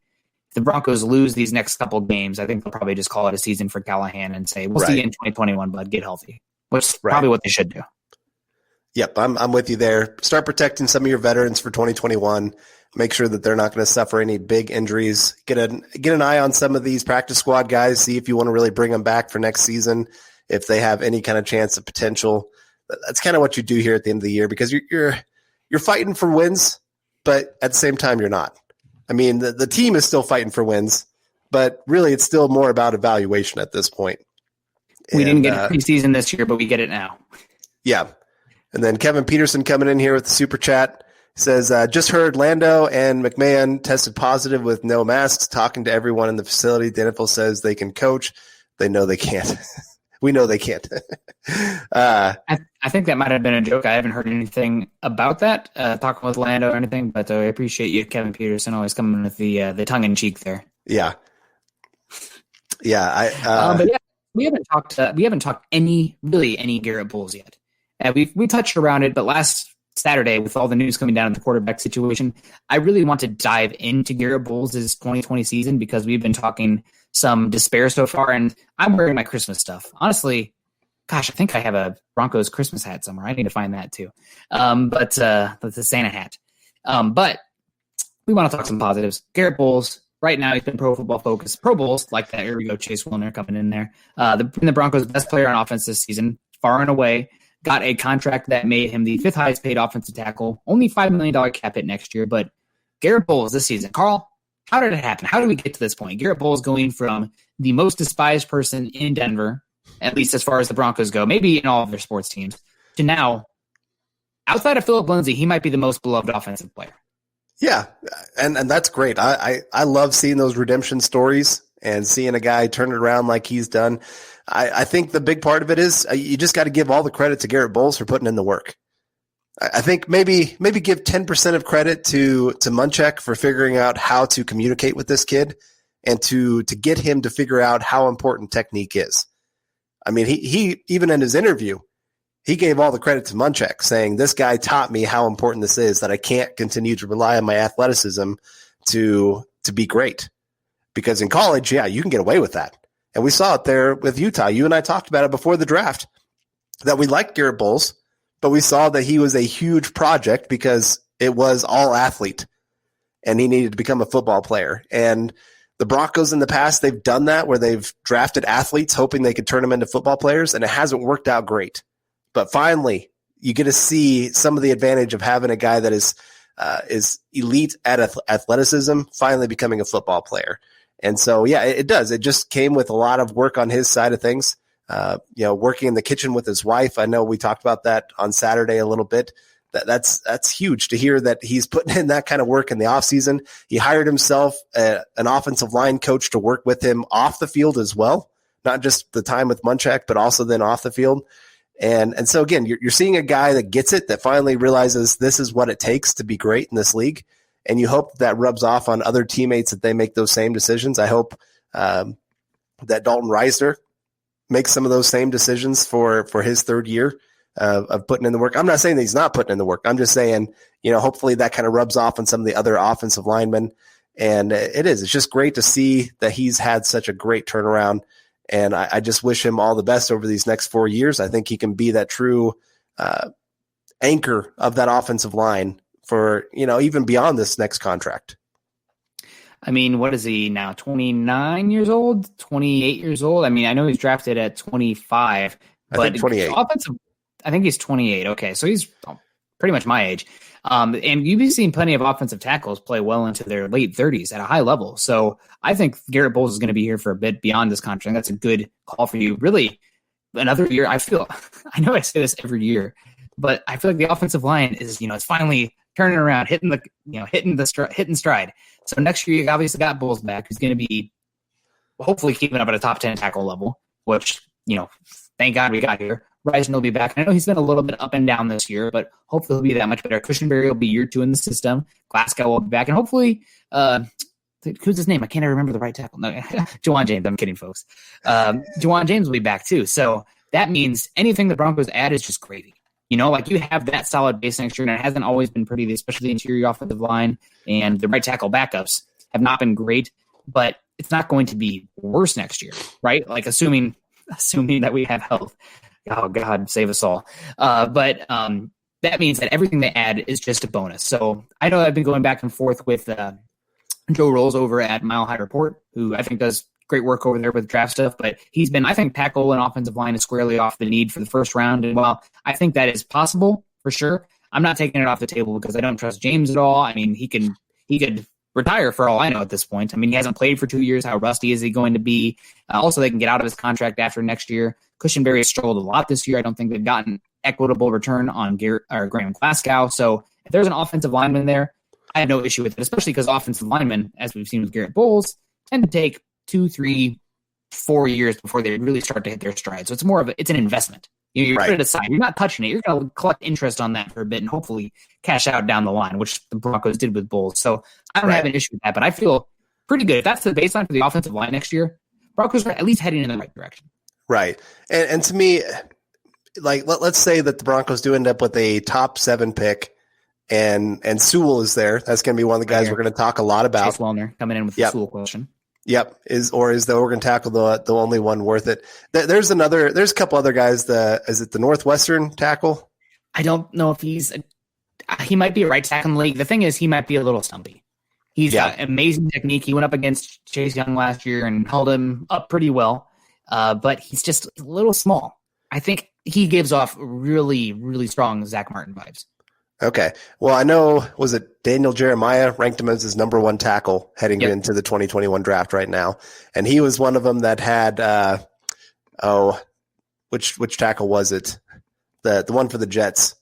B: Broncos lose these next couple games, I think they'll probably just call it a season for Callahan and say, we'll see you in 2021, bud. Get healthy, which is probably what they should do.
C: Yep, I'm with you there. Start protecting some of your veterans for 2021. Make sure that they're not going to suffer any big injuries. Get an eye on some of these practice squad guys. See if you want to really bring them back for next season, if they have any kind of chance of potential. That's kind of what you do here at the end of the year, because you're fighting for wins, but at the same time you're not. I mean, the team is still fighting for wins, but really it's still more about evaluation at this point.
B: We didn't get a preseason this year, but we get it now.
C: Yeah. And then Kevin Peterson coming in here with the super chat says, just heard Lando and McMahon tested positive with no masks, talking to everyone in the facility. The NFL says they can coach. They know they can't. We know they can't.
B: I think that might have been a joke. I haven't heard anything about that, talking with Lando or anything, but I appreciate you, Kevin Peterson, always coming with the tongue in cheek there.
C: Yeah. Yeah.
B: But yeah, we haven't talked any Garrett Bowles yet. We touched around it, but last Saturday, with all the news coming down in the quarterback situation, I really want to dive into Garrett Bowles' 2020 season because we've been talking some despair so far, and I'm wearing my Christmas stuff. Honestly, gosh, I think I have a Broncos Christmas hat somewhere. I need to find that too. But that's a Santa hat. But we want to talk some positives. Garrett Bowles, right now, he's been Pro Football Focus. Pro Bowls, like that. Here we go, Chase Wilner coming in there. The Broncos' best player on offense this season, far and away. Got a contract that made him the 5th highest paid offensive tackle. Only $5 million cap hit next year. But Garrett Bowles this season, Carl, how did it happen? How did we get to this point? Garrett Bowles going from the most despised person in Denver, at least as far as the Broncos go, maybe in all of their sports teams, to now, outside of Philip Lindsay, he might be the most beloved offensive player.
C: Yeah, and that's great. I love seeing those redemption stories and seeing a guy turn it around like he's done. I think the big part of it is you just got to give all the credit to Garrett Bowles for putting in the work. I think maybe give 10% of credit to Munchak for figuring out how to communicate with this kid and to get him to figure out how important technique is. I mean, he even in his interview, he gave all the credit to Munchak, saying this guy taught me how important this is, that I can't continue to rely on my athleticism to be great. Because in college, yeah, you can get away with that. And we saw it there with Utah. You and I talked about it before the draft, that we liked Garrett Bowles, but we saw that he was a huge project because it was all athlete and he needed to become a football player. And the Broncos in the past, they've done that where they've drafted athletes hoping they could turn them into football players, and it hasn't worked out great. But finally, you get to see some of the advantage of having a guy that is elite at athleticism finally becoming a football player. And so, yeah, it does. It just came with a lot of work on his side of things. Working in the kitchen with his wife. I know we talked about that on Saturday a little bit. That's huge to hear that he's putting in that kind of work in the offseason. He hired himself an offensive line coach to work with him off the field as well, not just the time with Munchak, but also then off the field. And so, again, you're seeing a guy that gets it, that finally realizes this is what it takes to be great in this league. And you hope that rubs off on other teammates that they make those same decisions. I hope that Dalton Reisner makes some of those same decisions for his third year of putting in the work. I'm not saying that he's not putting in the work. I'm just saying, hopefully that kind of rubs off on some of the other offensive linemen. And it's just great to see that he's had such a great turnaround. And I just wish him all the best over these next 4 years. I think he can be that true anchor of that offensive line for, even beyond this next contract.
B: I mean, what is he now? 29 years old, 28 years old. I mean, I know he's drafted at 25, but
C: I think 28.
B: I think he's 28. Okay. So he's pretty much my age. And you've been seeing plenty of offensive tackles play well into their late 30s at a high level. So I think Garrett Bowles is going to be here for a bit beyond this contract. That's a good call for you. Really, another year. I know I say this every year, but I feel like the offensive line is, it's finally turning around, hitting stride. So next year, you obviously got Bowles back, who's going to be hopefully keeping up at a top 10 tackle level, which, thank God we got here. Reisner will be back. I know he's been a little bit up and down this year, but hopefully he'll be that much better. Cushenberry will be year 2 in the system. Glasgow will be back. And hopefully, who's his name? I can't remember the right tackle. No, Juwan James. I'm kidding, folks. Juwan James will be back too. So that means anything the Broncos add is just gravy. You have that solid base next year, and it hasn't always been pretty, especially the interior offensive line and the right tackle backups have not been great, but it's not going to be worse next year, right? Like assuming that we have health. Oh God, save us all. But that means that everything they add is just a bonus. So I know I've been going back and forth with Joe Rolls over at Mile High Report, who I think does great work over there with draft stuff, but he's been, I think, tackle and offensive line is squarely off the need for the first round. And while I think that is possible for sure, I'm not taking it off the table because I don't trust James at all. I mean, he could retire for all I know at this point. I mean, he hasn't played for 2 years. How rusty is he going to be? Also, they can get out of his contract after next year. Cushenberry has struggled a lot this year. I don't think they've gotten equitable return on Graham Glasgow. So if there's an offensive lineman there, I have no issue with it, especially because offensive linemen, as we've seen with Garrett Bowles, tend to take 2, 3, 4 years before they really start to hit their stride. So it's an investment. You're putting it aside. You're not touching it. You're going to collect interest on that for a bit and hopefully cash out down the line, which the Broncos did with Bowles. So I don't have an issue with that, but I feel pretty good. If that's the baseline for the offensive line next year, Broncos are at least heading in the right direction.
C: Right. And to me, like, let's say that the Broncos do end up with a top 7 pick and Sewell is there. That's going to be one of the guys we're going to talk a lot about.
B: Chase Wellner coming in with the Sewell question.
C: Yep. Is the Oregon tackle the only one worth it? There's a couple other guys. Is it the Northwestern tackle?
B: I don't know if he might be a right tackle in the league. The thing is, he might be a little stumpy. He's got amazing technique. He went up against Chase Young last year and held him up pretty well. But he's just a little small. I think he gives off really, really strong Zach Martin vibes. Okay. Well, I know, was it Daniel Jeremiah ranked him as his number 1 tackle heading into the 2021 draft right now. And he was one of them that had, which tackle was it? The one for the Jets.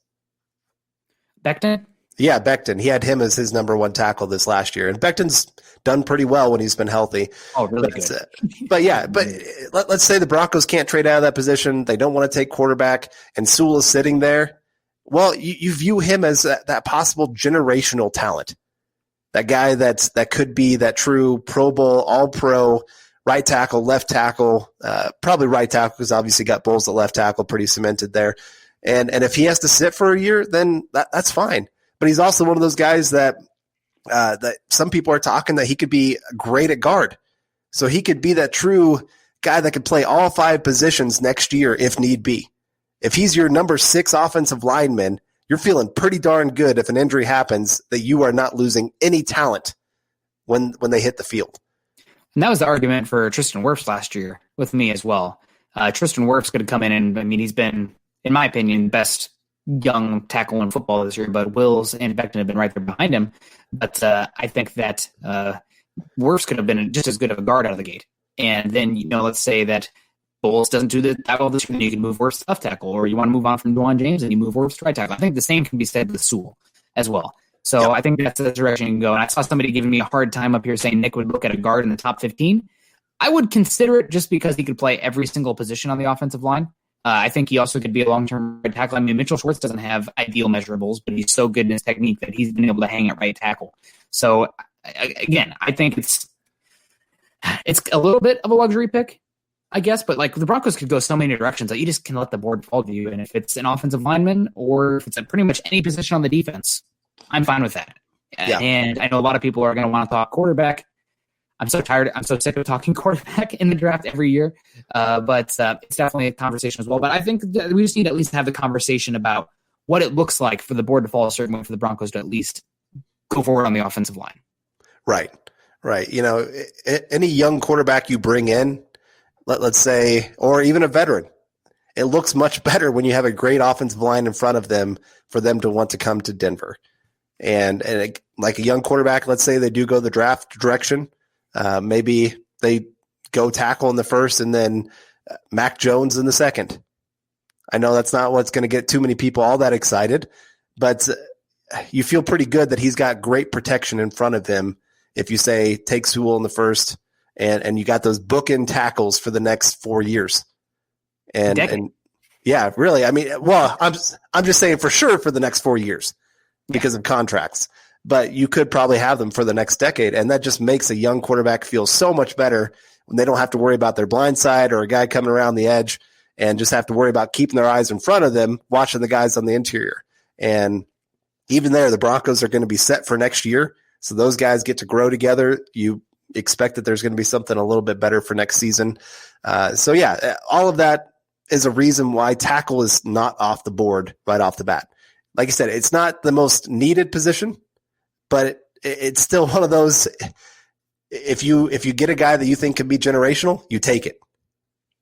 B: Becton? Yeah, Becton. He had him as his number 1 tackle this last year. And Becton's done pretty well when he's been healthy. Oh, really good. But let's say the Broncos can't trade out of that position. They don't want to take quarterback, and Sewell is sitting there. Well, you view him as that possible generational talent, that guy that could be that true Pro Bowl, All-Pro, right tackle, left tackle, probably right tackle because obviously got Bowles at left tackle pretty cemented there. And if he has to sit for a year, then that's fine. But he's also one of those guys that some people are talking that he could be great at guard. So he could be that true guy that could play all 5 positions next year if need be. If he's your number 6 offensive lineman, you're feeling pretty darn good if an injury happens that you are not losing any talent when they hit the field. And that was the argument for Tristan Wirfs last year with me as well. Tristan Wirfs could come in and, he's been, in my opinion, best young tackle in football this year, but Wills and Becton have been right there behind him. But I think that Wirfs could have been just as good of a guard out of the gate. And then, let's say that Bowles doesn't do the tackle this year, then you can move Wirfs to left tackle, or you want to move on from Dwan James and you move Wirfs to right tackle. I think the same can be said with Sewell as well. So I think that's the direction you can go. And I saw somebody giving me a hard time up here saying Nick would look at a guard in the top 15. I would consider it just because he could play every single position on the offensive line. I think he also could be a long-term right tackle. Mitchell Schwartz doesn't have ideal measurables, but he's so good in his technique that he's been able to hang at right tackle. So, again, I think it's a little bit of a luxury pick, I guess, but the Broncos could go so many directions that you just can let the board fall to you. And if it's an offensive lineman or if it's at pretty much any position on the defense, I'm fine with that. Yeah. And I know a lot of people are going to want to talk quarterback. I'm so tired. I'm so sick of talking quarterback in the draft every year. But it's definitely a conversation as well. But I think that we just need to at least have the conversation about what it looks like for the board to fall a certain way for the Broncos to at least go forward on the offensive line. Right. Any young quarterback you bring in, let's say, or even a veteran, it looks much better when you have a great offensive line in front of them for them to want to come to Denver. And like a young quarterback, let's say they do go the draft direction. Maybe they go tackle in the first and then Mac Jones in the second. I know that's not what's going to get too many people all that excited, but you feel pretty good that he's got great protection in front of him. If you say take Sewell in the first and you got those bookend tackles for the next 4 years. And yeah, really. I'm just saying for sure for the next 4 years because of contracts. But you could probably have them for the next decade, and that just makes a young quarterback feel so much better when they don't have to worry about their blind side or a guy coming around the edge and just have to worry about keeping their eyes in front of them, watching the guys on the interior. And even there, the Broncos are going to be set for next year, so those guys get to grow together. You expect that there's going to be something a little bit better for next season. So, yeah, all of that is a reason why tackle is not off the board right off the bat. Like I said, it's not the most needed position, but it's still one of those, if you get a guy that you think can be generational, you take it.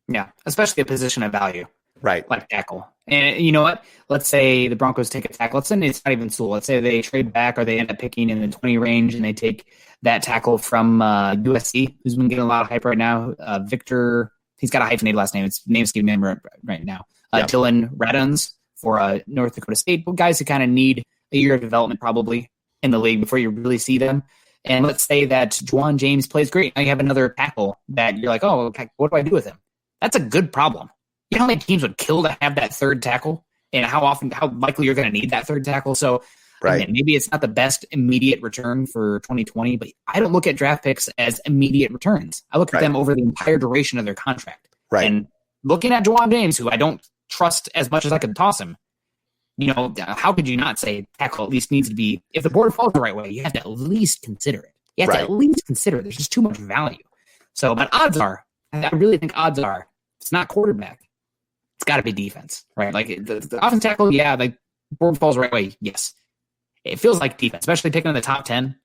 B: Yeah, especially a position of value. Right. Like tackle. And you know what? Let's say the Broncos take a tackle. Let's say it's not even Sewell. Let's say they trade back or they end up picking in the 20 range and they take that tackle from USC, who's been getting a lot of hype right now, Victor he's got a hyphenated last name. It's name escaping me right now. Dylan Raduns for North Dakota State. Guys who kind of need a year of development probably in the league before you really see them. And let's say that Juwan James plays great. Now you have another tackle that you're like, oh, okay, what do I do with him? That's a good problem. You know how many teams would kill to have that third tackle, and how likely you're going to need that third tackle. So right. Again, maybe it's not the best immediate return for 2020, but I don't look at draft picks as immediate returns. I look at them over the entire duration of their contract.
C: Right.
B: And looking at Juwan James, who I don't trust as much as I could toss him, you know, how could you not say tackle at least needs to be, if the board falls the right way, you have to at least consider it. You have to at least consider it. There's just too much value. So, but I really think odds are, it's not quarterback. It's got to be defense, right? Like the offensive tackle, yeah, like board falls the right way, yes. It feels like defense, especially picking in the top 10.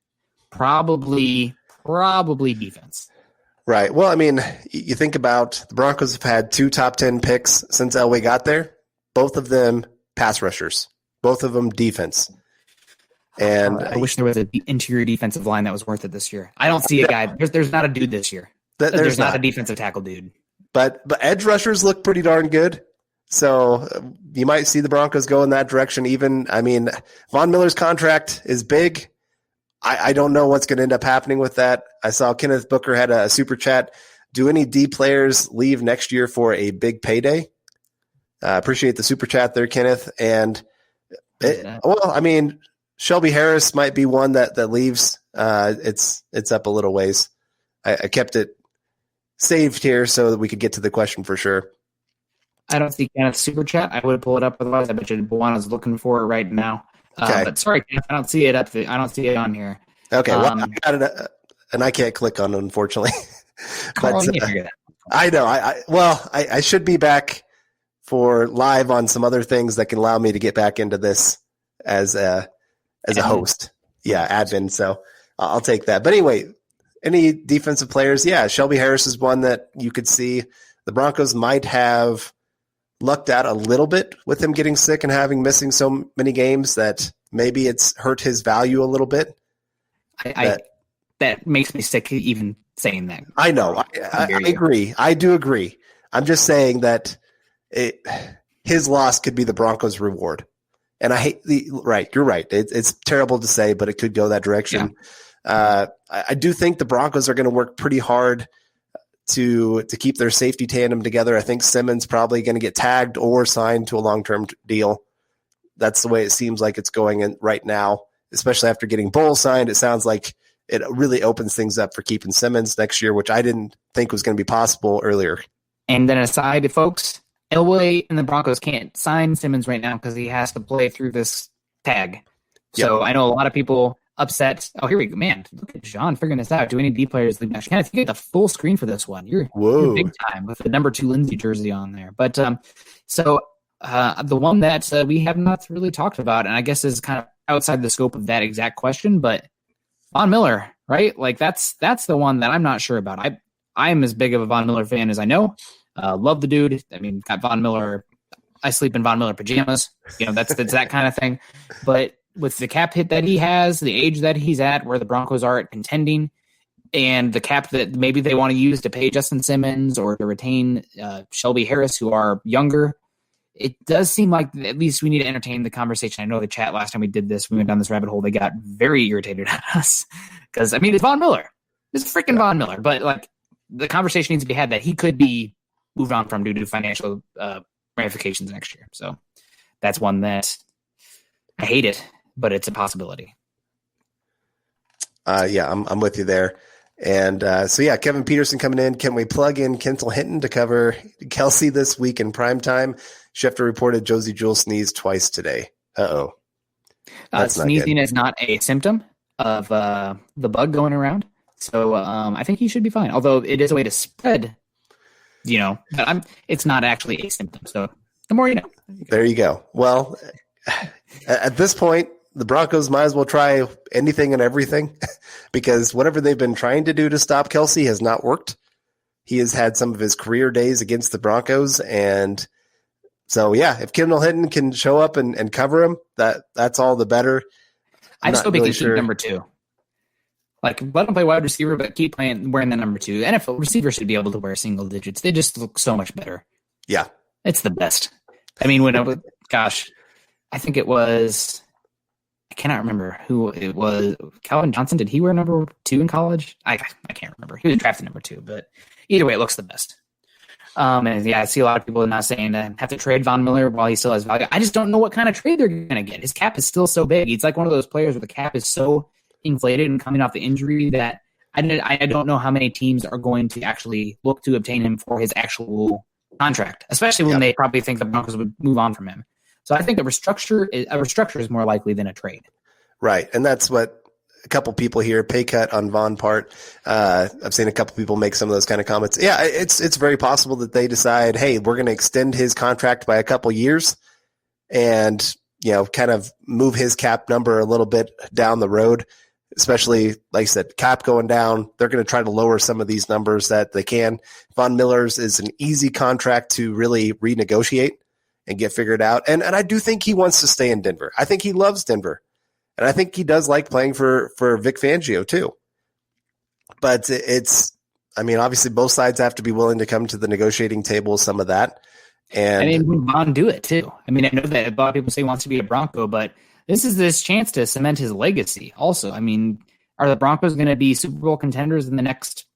B: Probably defense.
C: Right. Well, I mean, you think about the Broncos have had 2 top 10 picks since Elway got there. Both of them pass rushers. Both of them defense. And
B: I wish there was an interior defensive line that was worth it this year. I don't see a guy. There's not a dude this year. There's not a defensive tackle dude.
C: But edge rushers look pretty darn good. So you might see the Broncos go in that direction. Even, I mean, Von Miller's contract is big. I don't know what's going to end up happening with that. I saw Kenneth Booker had a super chat. Do any D players leave next year for a big payday? Appreciate the super chat there, Kenneth. And well, I mean, Shelby Harris might be one that leaves. It's up a little ways. I kept it saved here so that we could get to the question for sure.
B: I don't see Kenneth's super chat. I would pull it up. Otherwise, I bet you Buwana's looking for it right now. Okay. But sorry, Kenneth, I don't see it I don't see it on here.
C: Okay, well, I got it, and I can't click on it, unfortunately.
B: Carl,
C: but I know. I should be back for live on some other things that can allow me to get back into this as a host. Yeah, admin. So I'll take that. But anyway, any defensive players? Yeah, Shelby Harris is one that you could see. The Broncos might have lucked out a little bit with him getting sick and missing so many games that maybe it's hurt his value a little bit.
B: That makes me sick even saying that.
C: I know. I agree. I do agree. I'm just saying that his loss could be the Broncos' reward. And I hate you're right. It's terrible to say, but it could go that direction. Yeah. I do think the Broncos are going to work pretty hard to keep their safety tandem together. I think Simmons probably going to get tagged or signed to a long-term deal. That's the way it seems like it's going in right now, especially after getting Bull signed. It sounds like it really opens things up for keeping Simmons next year, which I didn't think was going to be possible earlier. And
B: then aside, folks, Elway and the Broncos can't sign Simmons right now because he has to play through this tag. So I know a lot of people upset. Oh, here we go. Man, look at John figuring this out. Do any D players leave next? Kenneth, you get the full screen for this one. You're big time with the number 2 Lindsay jersey on there. But the one that we have not really talked about, and I guess is kind of outside the scope of that exact question, but Von Miller, right? Like that's the one that I'm not sure about. I am as big of a Von Miller fan as I know. Love the dude. I mean, got Von Miller. I sleep in Von Miller pajamas. You know, that's that kind of thing. But with the cap hit that he has, the age that he's at, where the Broncos are at contending, and the cap that maybe they want to use to pay Justin Simmons or to retain Shelby Harris, who are younger, it does seem like at least we need to entertain the conversation. I know the chat last time we did this, we went down this rabbit hole. They got very irritated at us because, I mean, it's Von Miller. It's freaking Von Miller. But, like, the conversation needs to be had that he could be moved on from due to financial ramifications next year. So that's one that I hate it, but it's a possibility.
C: I'm with you there. And Kevin Peterson coming in. Can we plug in Kendall Hinton to cover Kelsey this week in primetime? Schefter reported Josie Jewell sneezed twice today. Uh-oh.
B: Sneezing is not a symptom of the bug going around. So I think he should be fine. Although it is a way to spread, but it's not actually a symptom. So the more you know.
C: There you go. Well, at this point, the Broncos might as well try anything and everything because whatever they've been trying to do to stop Kelsey has not worked. He has had some of his career days against the Broncos. And so, if Kendall Hinton can show up and cover him, that's all the better.
B: I still think he's number 2. Like, let him play wide receiver, but keep wearing the number 2. NFL receivers should be able to wear single digits. They just look so much better.
C: Yeah.
B: It's the best. I mean, I think it was, I cannot remember who it was. Calvin Johnson, did he wear number 2 in college? I can't remember. He was drafted number 2, but either way, it looks the best. And yeah, I see a lot of people now saying have to trade Von Miller while he still has value. I just don't know what kind of trade they're going to get. His cap is still so big. He's like one of those players where the cap is so inflated and coming off the injury that I don't know how many teams are going to actually look to obtain him for his actual contract, especially when they probably think the Broncos would move on from him. So I think a restructure is more likely than a trade.
C: Right. And that's what a couple people here, pay cut on Von part. I've seen a couple people make some of those kind of comments. Yeah, it's very possible that they decide, hey, we're going to extend his contract by a couple years and, kind of move his cap number a little bit down the road. Especially, like I said, cap going down. They're going to try to lower some of these numbers that they can. Von Miller's is an easy contract to really renegotiate and get figured out. And I do think he wants to stay in Denver. I think he loves Denver. And I think he does like playing for Vic Fangio too. But obviously both sides have to be willing to come to the negotiating table, some of that. And
B: would Von do it too? I mean, I know that a lot of people say he wants to be a Bronco, but this is this chance to cement his legacy also. I mean, are the Broncos going to be Super Bowl contenders in the next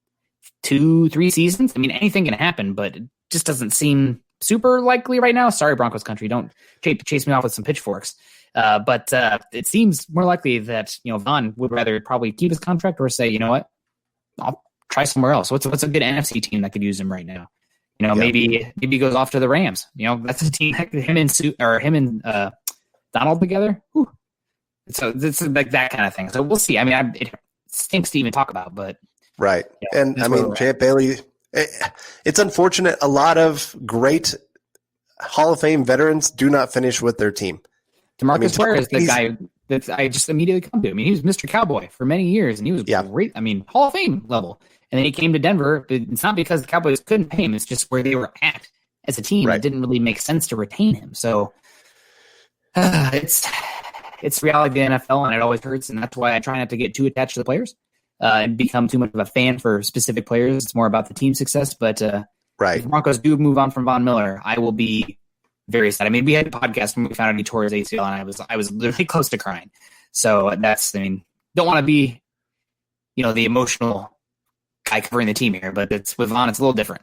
B: 2-3 seasons? I mean, anything can happen, but it just doesn't seem super likely right now. Sorry, Broncos country. Don't chase me off with some pitchforks. But it seems more likely that, Von would rather probably keep his contract or say, you know what, I'll try somewhere else. What's a good NFC team that could use him right now? Maybe he goes off to the Rams. That's a team that him and Donald together. Whew. So it's like that kind of thing. So we'll see. I mean, it stinks to even talk about, but
C: right. Yeah, and I mean, Champ Bailey. It's unfortunate. A lot of great Hall of Fame veterans do not finish with their team.
B: DeMarcus Ware is the guy that I just immediately come to. I mean, he was Mr. Cowboy for many years, and he was great. I mean, Hall of Fame level. And then he came to Denver. But it's not because the Cowboys couldn't pay him. It's just where they were at as a team. Right. It didn't really make sense to retain him. So it's reality of the NFL, and it always hurts. And that's why I try not to get too attached to the players and become too much of a fan for specific players. It's more about the team success. But if the Broncos do move on from Von Miller, I will be very sad. I mean, we had a podcast when we found out he tore his ACL, and I was literally close to crying. So don't want to be, the emotional guy covering the team here, but it's with Von, it's a little different.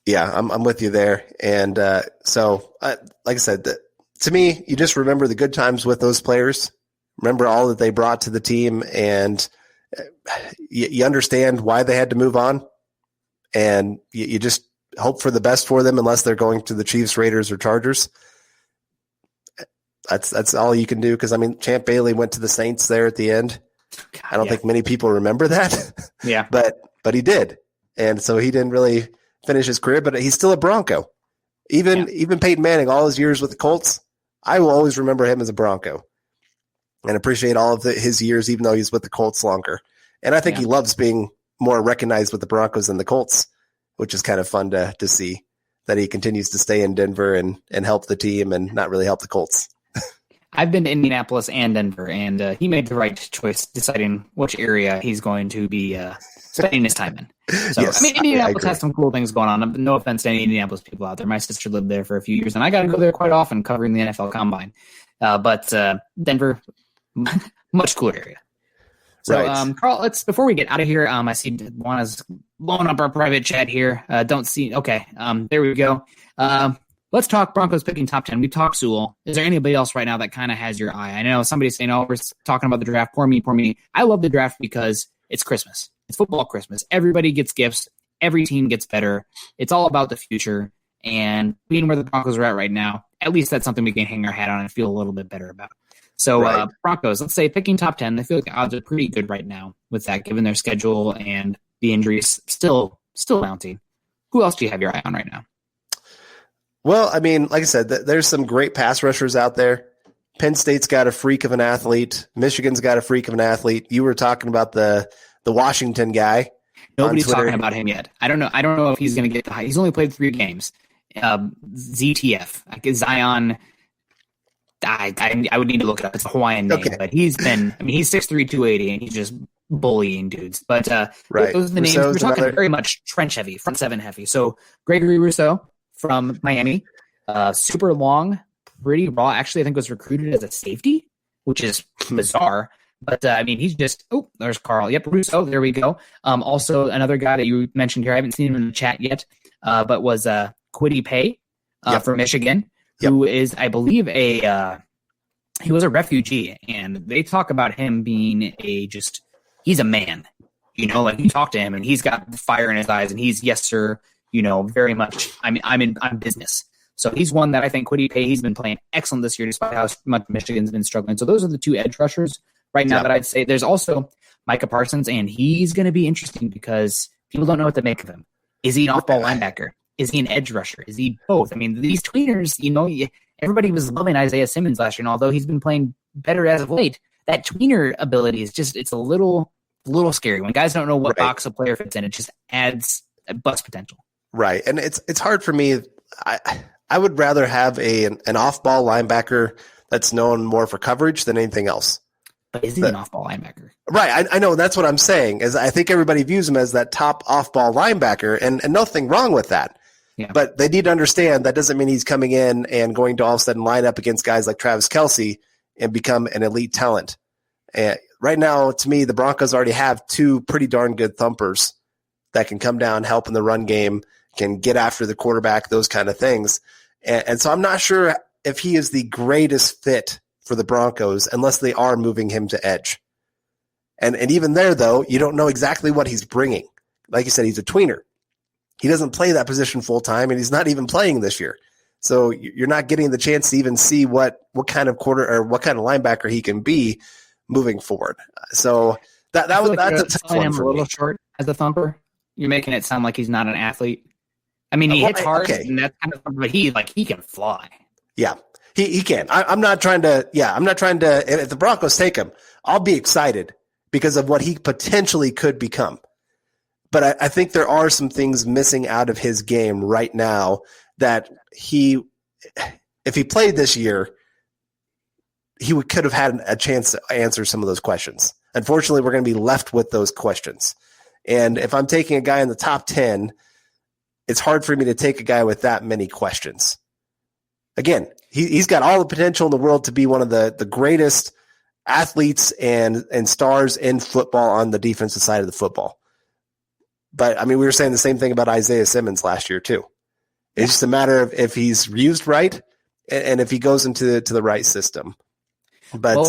C: Yeah, I'm with you there. And like I said, to me, you just remember the good times with those players. Remember all that they brought to the team, and you understand why they had to move on. And you just hope for the best for them, unless they're going to the Chiefs, Raiders, or Chargers. That's all you can do. Because Champ Bailey went to the Saints there at the end. I don't think many people remember that.
B: Yeah,
C: but he did, and so he didn't really finish his career, but he's still a Bronco. Even Peyton Manning, all his years with the Colts, I will always remember him as a Bronco and appreciate all of his years, even though he's with the Colts longer. And I think he loves being more recognized with the Broncos than the Colts, which is kind of fun to see that he continues to stay in Denver and help the team and not really help the Colts.
B: I've been to Indianapolis and Denver, and he made the right choice deciding which area he's going to be spending his time in. So, yes, Indianapolis has some cool things going on. No offense to any Indianapolis people out there. My sister lived there for a few years, and I got to go there quite often covering the NFL Combine. But Denver, much cooler area. So, right. Carl, before we get out of here, I see Juana's blowing up our private chat here. Okay, there we go. Let's talk Broncos picking top 10. We talked Sewell. Is there anybody else right now that kind of has your eye? I know somebody's saying, we're talking about the draft. Poor me. I love the draft because it's Christmas. It's football Christmas. Everybody gets gifts. Every team gets better. It's all about the future. And being where the Broncos are at right now, at least that's something we can hang our hat on and feel a little bit better about. So Broncos, let's say picking top 10, they feel like the odds are pretty good right now with that, given their schedule and the injuries still mounting. Who else do you have your eye on right now?
C: Well, like I said, there's some great pass rushers out there. Penn State's got a freak of an athlete. Michigan's got a freak of an athlete. You were talking about the Washington guy.
B: Nobody's talking about him yet. I don't know if he's going to get the high. He's only played 3 games. ZTF, Zion. I would need to look it up. It's a Hawaiian name, but he's 6'3", 280, and he's just bullying dudes. But
C: right.
B: those are the names. We're talking very much trench heavy, front seven heavy. So Gregory Rousseau from Miami, super long, pretty raw. Actually, I think was recruited as a safety, which is bizarre. But he's just there's Carl. Yep, Rousseau. There we go. Also another guy that you mentioned here. I haven't seen him in the chat yet, but was Kwity Paye from Michigan. Who is, I believe, he was a refugee, and they talk about him being he's a man, you talk to him and he's got fire in his eyes and he's, yes, sir, very much, I'm business. So he's one that I think Kwity Paye, he's been playing excellent this year, despite how much Michigan's been struggling. So those are the two edge rushers right now that I'd say. There's also Micah Parsons, and he's going to be interesting because people don't know what to make of him. Is he an off-ball linebacker? Is he an edge rusher? Is he both? These tweeners, everybody was loving Isaiah Simmons last year, and although he's been playing better as of late, that tweener ability is it's a little scary. When guys don't know what box a player fits in, it just adds a bust potential. Right,
C: and it's hard for me. I would rather have an off-ball linebacker that's known more for coverage than anything else.
B: But is he an off-ball linebacker?
C: Right, I know. That's what I'm saying. Is I think everybody views him as that top off-ball linebacker, and nothing wrong with that. Yeah. But they need to understand that doesn't mean he's coming in and going to all of a sudden line up against guys like Travis Kelce and become an elite talent. And right now, to me, the Broncos already have two pretty darn good thumpers that can come down, help in the run game, can get after the quarterback, those kind of things. And so I'm not sure if he is the greatest fit for the Broncos unless they are moving him to edge. And even there, though, you don't know exactly what he's bringing. Like you said, he's a tweener. He doesn't play that position full time, and he's not even playing this year. So you're not getting the chance to even see what kind of what kind of linebacker he can be moving forward. So that's a tough one for me. A little
B: short as a thumper. You're making it sound like he's not an athlete. He hits hard, and that's kind of, but he can fly.
C: Yeah, he can. I'm not trying to. Yeah, I'm not trying to. If the Broncos take him, I'll be excited because of what he potentially could become. But I think there are some things missing out of his game right now that if he played this year, he could have had a chance to answer some of those questions. Unfortunately, we're going to be left with those questions. And if I'm taking a guy in the top 10, it's hard for me to take a guy with that many questions. Again, he's got all the potential in the world to be one of the greatest athletes and stars in football on the defensive side of the football. But, we were saying the same thing about Isaiah Simmons last year, too. It's just a matter of if he's used right and if he goes into the right system. But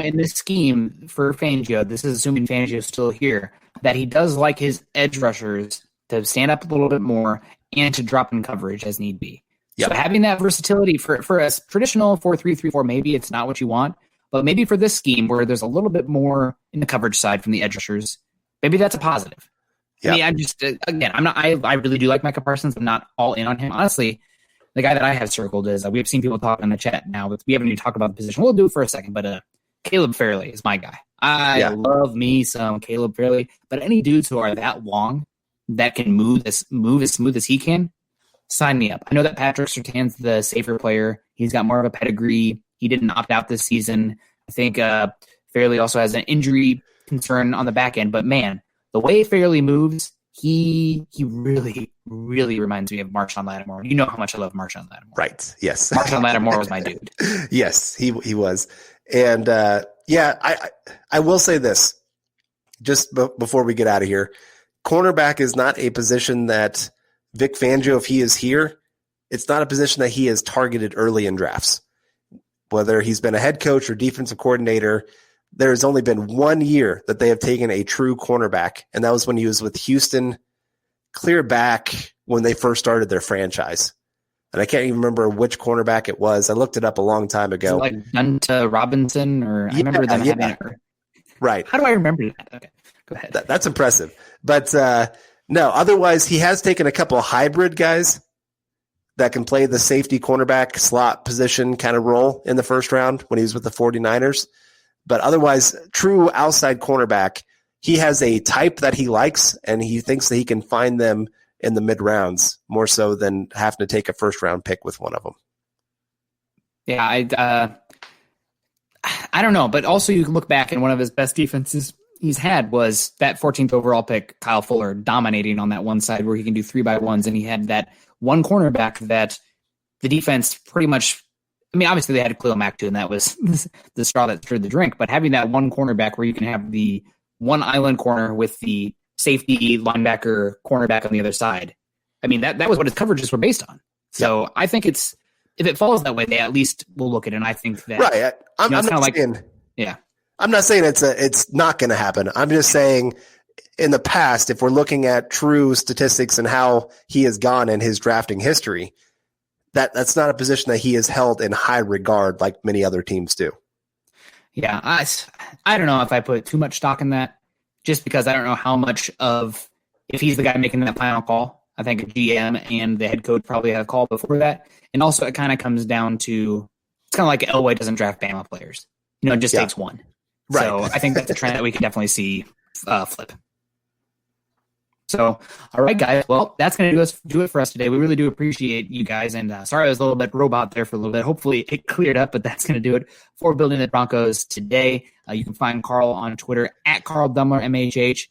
B: in this scheme for Fangio, this is assuming Fangio is still here, that he does like his edge rushers to stand up a little bit more and to drop in coverage as need be. Yep. So having that versatility for a traditional 4-3-3-4, maybe it's not what you want, but maybe for this scheme where there's a little bit more in the coverage side from the edge rushers, maybe that's a positive. Yeah. I really do like Micah Parsons. I'm not all in on him. Honestly, the guy that I have circled is, we've seen people talk in the chat now, but we haven't even talked about the position. We'll do it for a second, but Caleb Fairley is my guy. I love me some Caleb Fairley, but any dudes who are that long that can move as smooth as he can, sign me up. I know that Patrick Surtain's the safer player. He's got more of a pedigree. He didn't opt out this season. I think Fairley also has an injury concern on the back end, but man, the way Fairley moves, he really, really reminds me of Marshawn Lattimore. You know how much I love Marshawn Lattimore.
C: Right, yes.
B: Marshawn Lattimore was my dude.
C: Yes, he was. And, I will say this, just before we get out of here. Cornerback is not a position that Vic Fangio, if he is here, it's not a position that he has targeted early in drafts. Whether he's been a head coach or defensive coordinator, there has only been 1 year that they have taken a true cornerback, and that was when he was with Houston, clear back when they first started their franchise. And I can't even remember which cornerback it was. I looked it up a long time ago.
B: Like Dunta Robinson, or I remember them having it.
C: Right.
B: How do I remember that? Okay, go ahead.
C: That's impressive. But no, otherwise he has taken a couple of hybrid guys that can play the safety cornerback slot position kind of role in the first round when he was with the 49ers. But otherwise, true outside cornerback, he has a type that he likes, and he thinks that he can find them in the mid-rounds more so than having to take a first-round pick with one of them.
B: Yeah, I don't know, but also you can look back and one of his best defenses he's had was that 14th overall pick, Kyle Fuller, dominating on that one side where he can do 3x1s. And he had that one cornerback that the defense pretty much, I mean, obviously they had Khalil Mack too, and that was the straw that stirred the drink. But having that one cornerback where you can have the one island corner with the safety linebacker cornerback on the other side, I mean, that was what his coverages were based on. So I think if it follows that way, they at least will look at it. And I think that
C: right. I'm not saying, I'm not saying it's not going to happen. I'm just saying in the past, if we're looking at true statistics and how he has gone in his drafting history, that's not a position that he has held in high regard like many other teams do. Yeah,
B: I don't know if I put too much stock in that, just because I don't know how much of, if he's the guy making that final call. I think a GM and the head coach probably had a call before that. And also it kind of comes down to, it's kind of like Elway doesn't draft Bama players. It just takes one. Right. So I think that's a trend that we can definitely see flip. So, all right, guys. Well, that's going to do it for us today. We really do appreciate you guys. And sorry I was a little bit robot there for a little bit. Hopefully it cleared up, but that's going to do it for Building the Broncos today. You can find Carl on Twitter at Carl Dumler, MHH.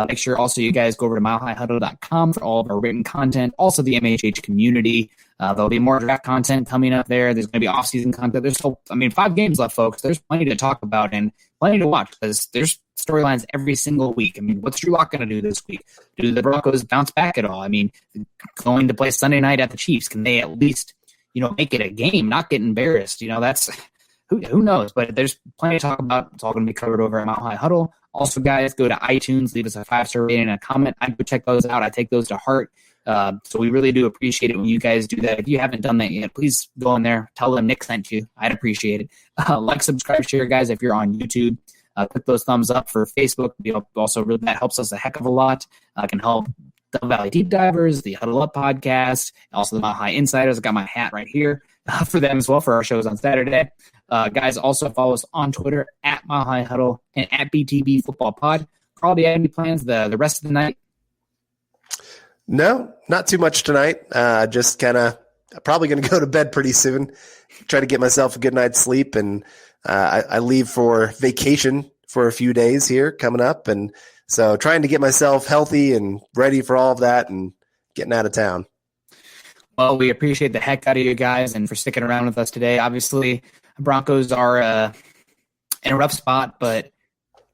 B: Make sure also you guys go over to milehighhuddle.com for all of our written content. Also the MHH community. There'll be more draft content coming up there. There's going to be off-season content. There's 5 games left, folks. There's plenty to talk about and plenty to watch because there's storylines every single week. I mean, what's Drew Lock going to do this week? Do the Broncos bounce back at all? I mean, going to play Sunday night at the Chiefs, can they at least, make it a game, not get embarrassed? That's who knows? But there's plenty to talk about. It's all going to be covered over at Mile High Huddle. Also, guys, go to iTunes, leave us a 5-star rating and a comment. I go check those out. I take those to heart. So we really do appreciate it when you guys do that. If you haven't done that yet, please go in there. Tell them Nick sent you. I'd appreciate it. Like, subscribe, share, guys. If you're on YouTube, click those thumbs up for Facebook. Also, really, that helps us a heck of a lot. Can help the Valley Deep Divers, the Huddle Up podcast, also the Mile High Insiders. I got my hat right here for them as well for our shows on Saturday. Guys, also follow us on Twitter at Mile High Huddle and at BTB Football Pod. Carl, do you have any plans the rest of the night?
C: No, not too much tonight. Just kind of probably going to go to bed pretty soon. Try to get myself a good night's sleep, and I leave for vacation for a few days here coming up, and so trying to get myself healthy and ready for all of that and getting out of town.
B: Well, we appreciate the heck out of you guys and for sticking around with us today. Obviously, Broncos are in a rough spot, but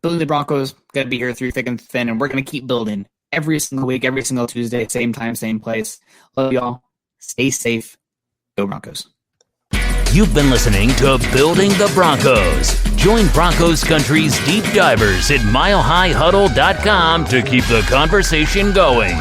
B: building the Broncos got to be here through thick and thin, and we're going to keep building every single week, every single Tuesday, same time, same place. Love y'all. Stay safe. Go Broncos.
A: You've been listening to Building the Broncos. Join Broncos Country's deep divers at milehighhuddle.com to keep the conversation going.